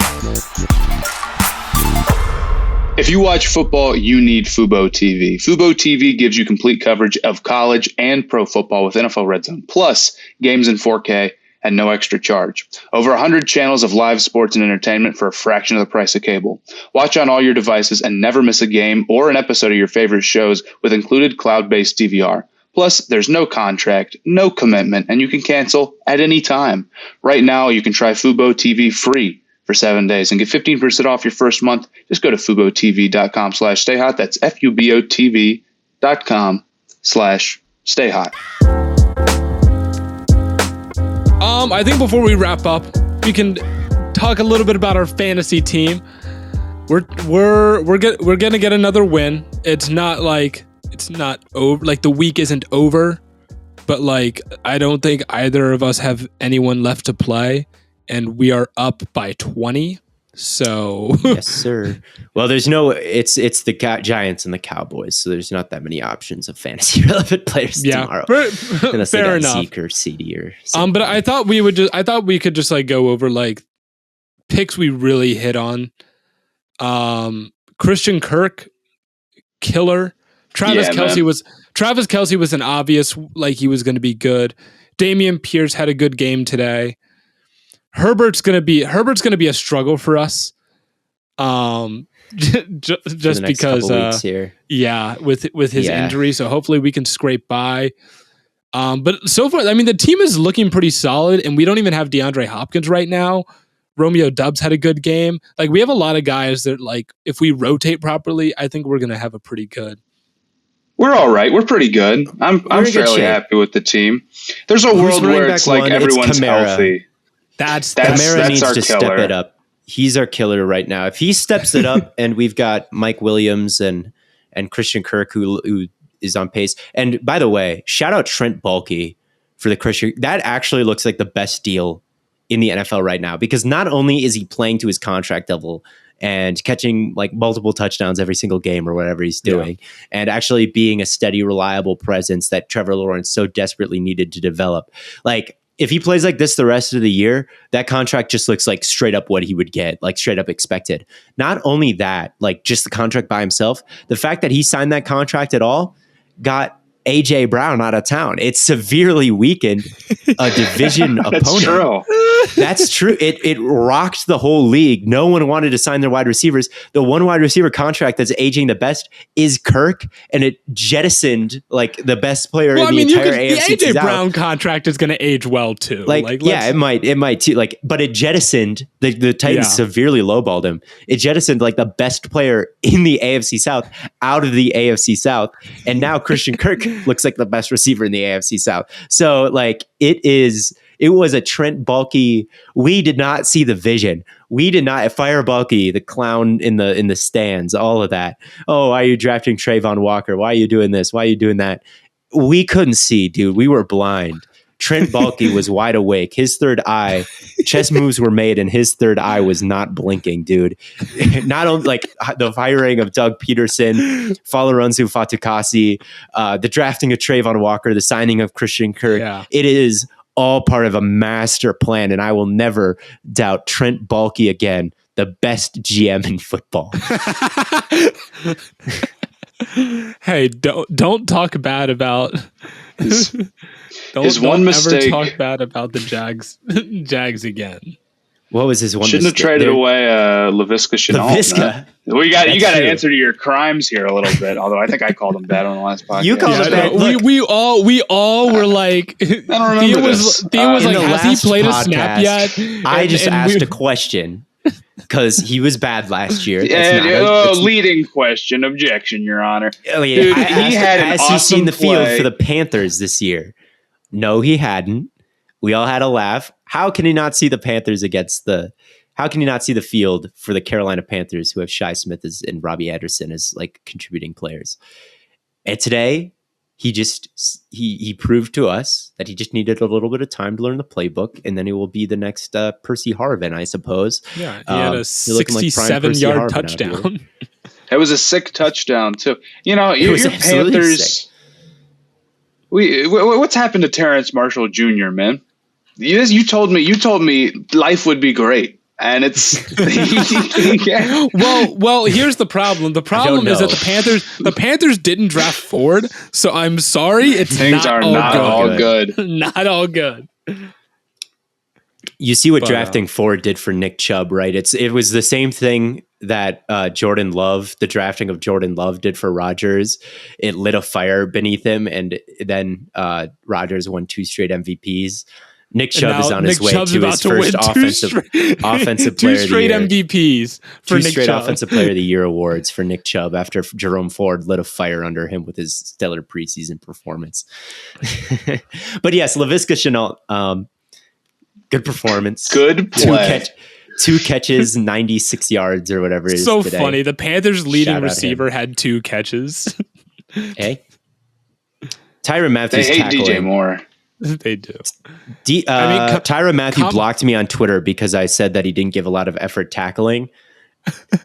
If you watch football, you need Fubo TV. Fubo TV gives you complete coverage of college and pro football with NFL Red Zone, plus games in 4K and no extra charge. Over 100 channels of live sports and entertainment for a fraction of the price of cable. Watch on all your devices and never miss a game or an episode of your favorite shows with included cloud-based DVR. Plus, there's no contract, no commitment, and you can cancel at any time. Right now, you can try Fubo TV free for 7 days and get 15% off your first month. Just go to FuboTV.com/stayhot. That's FuboTV.com/stayhot. I think before we wrap up, we can talk a little bit about our fantasy team. We're gonna get another win. It's not over. Like, the week isn't over, but like, I don't think either of us have anyone left to play, and we are up by 20. So yes, sir. Well, there's no. It's the Giants and the Cowboys, so there's not that many options of fantasy relevant players tomorrow. Unless fair they got enough. Zeke or CD or something. But I thought we could just like go over like picks we really hit on. Christian Kirk, killer. Travis Kelce was an obvious, like, he was going to be good. Dameon Pierce had a good game today. Herbert's gonna be a struggle for us. Just because with his injury. So hopefully we can scrape by. But so far, I mean, the team is looking pretty solid, and we don't even have DeAndre Hopkins right now. Romeo Doubs had a good game. Like, we have a lot of guys that, like, if we rotate properly, I think we're gonna have a pretty good. We're all right. We're pretty good. I'm fairly happy with the team. There's a world where it's like everyone's healthy. That's Kamara needs to killer. step it up. He's our killer right now. If he steps it up, and we've got Mike Williams and Christian Kirk who is on pace. And by the way, shout out Trent Baalke for the Christian. That actually looks like the best deal in the NFL right now, because not only is he playing to his contract level and catching like multiple touchdowns every single game or whatever he's doing, and actually being a steady, reliable presence that Trevor Lawrence so desperately needed to develop. Like, if he plays like this the rest of the year, that contract just looks like straight up what he would get, like straight up expected. Not only that, like just the contract by himself, the fact that he signed that contract at all got AJ Brown out of town. It severely weakened a division opponent. That's true. That's true. It rocked the whole league. No one wanted to sign their wide receivers. The one wide receiver contract that's aging the best is Kirk, and it jettisoned like the best player in the entire AFC. The AJ Brown contract is going to age well too. It might too. Like, but it jettisoned the Titans severely lowballed him. It jettisoned like the best player in the AFC South out of the AFC South, and now Christian Kirk looks like the best receiver in the AFC South. So like it was a Trent Baalke. We did not see the vision. We did not fire Baalke, the clown in the stands, all of that. Oh, why are you drafting Trayvon Walker? Why are you doing this? Why are you doing that? We couldn't see, dude. We were blind. Trent Baalke was wide awake. His third eye, chess moves were made, and his third eye was not blinking, dude. Not only like the firing of Doug Peterson, Falaronzu Fatukasi, the drafting of Trayvon Walker, the signing of Christian Kirk. It is all part of a master plan, and I will never doubt Trent Baalke again, the best GM in football. Hey, don't talk bad about his one mistake. Ever talk bad about the Jags again. What was his one? Shouldn't mistake? have traded away Laviska Shenault. Laviska. Well, you got to answer to your crimes here a little bit. Although I think I called him bad on the last podcast. You called him bad. We all were like, I don't remember this. Theo was like, has he played a snap yet? I just asked a question because he was bad last year. Leading question, objection, Your Honor. Oh, yeah. Dude, he had an awesome he seen the play. field for the Panthers this year? No, he hadn't. We all had a laugh. How can he not see the Panthers how can he not see the field for the Carolina Panthers, who have Shi Smith and Robbie Anderson as like contributing players? And today, he proved to us that he just needed a little bit of time to learn the playbook, and then he will be the next Percy Harvin, I suppose. Yeah, he had a 67-yard touchdown. It was a sick touchdown too. You know, your Panthers. Sick. What's happened to Terrence Marshall Jr., man? You told me life would be great, and it's well. Here's the problem. The problem is that the Panthers didn't draft Ford. So I'm sorry, it's things are not all good. Not all good. You see what drafting 4 did for Nick Chubb, right? It was the same thing that Jordan Love, the drafting of Jordan Love did for Rodgers. It lit a fire beneath him, and then Rodgers won 2 straight MVPs. Nick Chubb is on his way to his first offensive player of the year. 2 straight MVPs for Nick Chubb. 2 straight offensive player of the year awards for Nick Chubb after Jerome Ford lit a fire under him with his stellar preseason performance. But yes, Laviska Shenault, good performance. Good play. 2 catches, 96 yards or whatever it is so today. Funny. The Panthers' leading receiver had 2 catches. Hey. Tyrann Mathieu They hate DJ Moore. They do. Tyrann Mathieu blocked me on Twitter because I said that he didn't give a lot of effort tackling.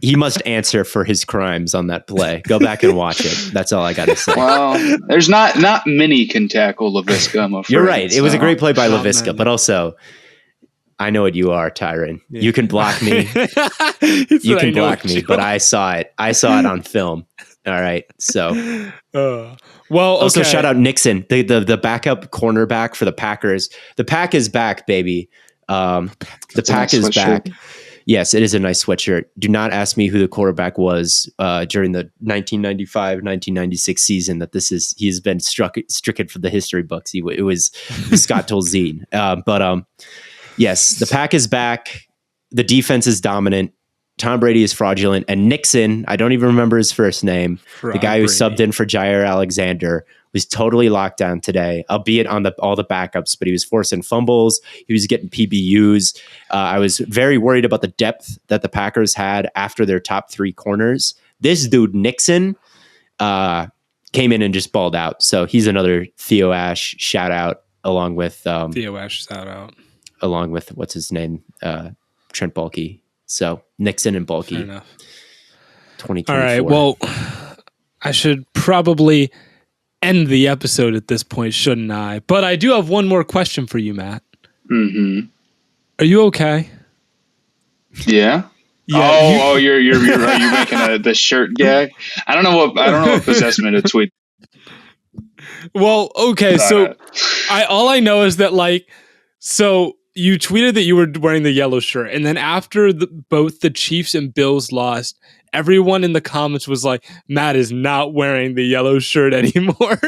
He must answer for his crimes on that play. Go back and watch it. That's all I got to say. Well, there's not many can tackle Laviska, I'm afraid. You're right. It was a great play by Laviska, but also, I know what you are, Tyrann. Yeah. You can block me. You can block me, but I saw it. I saw it on film. All right. So, also shout out Nixon, the backup cornerback for the Packers. The pack is back, baby. The pack is back. Yes, it is a nice sweatshirt. Do not ask me who the quarterback was during the 1995-1996 season. He has been stricken for the history books. It was Scott Tolzien. But yes, the pack is back. The defense is dominant. Tom Brady is fraudulent, and Nixon, I don't even remember his first name, the guy who subbed in for Jair Alexander, was totally locked down today, albeit on all the backups, but he was forcing fumbles. He was getting PBUs. I was very worried about the depth that the Packers had after their top 3 corners. This dude, Nixon, came in and just balled out. So he's another Theo Ash shout out, along with Theo Ash shout out, along with what's his name, Trent Baalke. So Nixon and Baalke. Fair enough. 2024. All right. Well, I should probably end the episode at this point, shouldn't I? But I do have one more question for you, Matt. Mm-hmm. Are you okay? Yeah. Yeah. You're are you making the shirt gag? I don't know what possessed me to tweet. Well, okay. So all I know is that you tweeted that you were wearing the yellow shirt, and then after both the Chiefs and Bills lost, everyone in the comments was like, Matt is not wearing the yellow shirt anymore.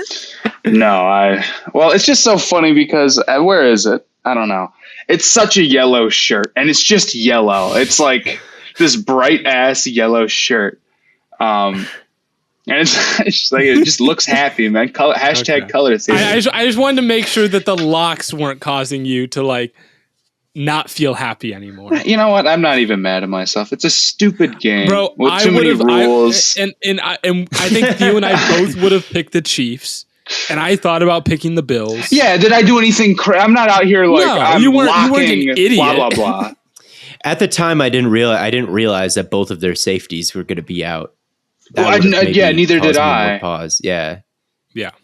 No, it's just so funny because where is it? I don't know. It's such a yellow shirt, and it's just yellow. It's like this bright ass yellow shirt. And it's like, it just looks happy, man. Hashtag color theory. I just wanted to make sure that the locks weren't causing you to not feel happy anymore. You know what? I'm not even mad at myself. It's a stupid game, bro. With too many rules. And I think you and I both would have picked the Chiefs, and I thought about picking the Bills. Yeah. Did I do anything? I'm not out here you weren't an idiot. Blah blah blah. At the time, I didn't realize that both of their safeties were going to be out. Neither did I. Pause. Yeah.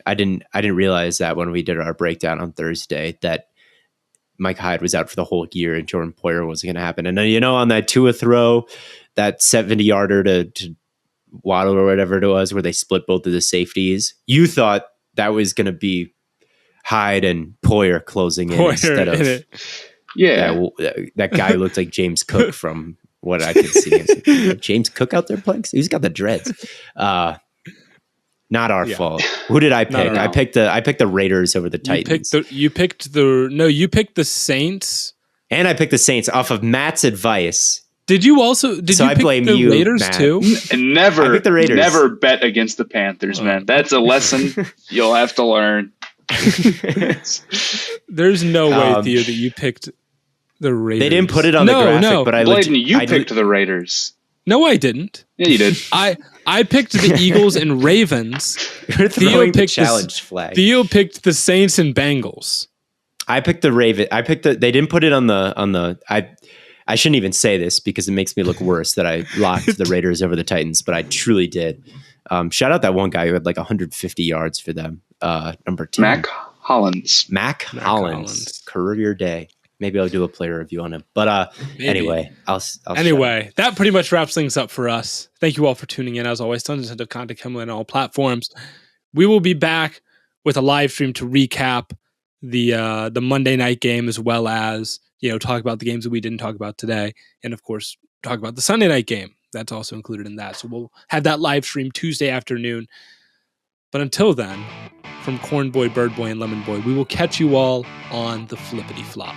I didn't realize that when we did our breakdown on Thursday that Mike Hyde was out for the whole year and Jordan Poyer wasn't going to happen. And then, on that Tua throw, that 70-yarder to Waddle or whatever it was, where they split both of the safeties, you thought that was going to be Hyde and Poyer closing in instead of that guy looked like James Cook from what I could see. James Cook out there playing? He's got the dreads. Not our fault. Who did I pick? No. I picked the Raiders over the Titans. You picked the Saints. And I picked the Saints off of Matt's advice. Did you pick the Raiders Matt. too? And never bet against the Panthers, man. That's a lesson you'll have to learn. There's no way, Theo, that you picked the Raiders. They didn't put it on the graphic, but I picked the Raiders. No, I didn't. Yeah, you did. I picked the Eagles and Ravens. Theo picked the challenge flag. Theo picked the Saints and Bengals. I picked the Raven. They didn't put it on the. I shouldn't even say this because it makes me look worse that I locked the Raiders over the Titans, but I truly did. Shout out that one guy who had 150 yards for them. Number 10. Mac Hollins. Mac Hollins. Career day. Maybe I'll do a player review on him. But anyway, I'll that pretty much wraps things up for us. Thank you all for tuning in. As always, tons of content coming on all platforms. We will be back with a live stream to recap the Monday night game as well as talk about the games that we didn't talk about today. And of course, talk about the Sunday night game. That's also included in that. So we'll have that live stream Tuesday afternoon. But until then, from Corn Boy, Bird Boy, and Lemon Boy, we will catch you all on the flippity flop.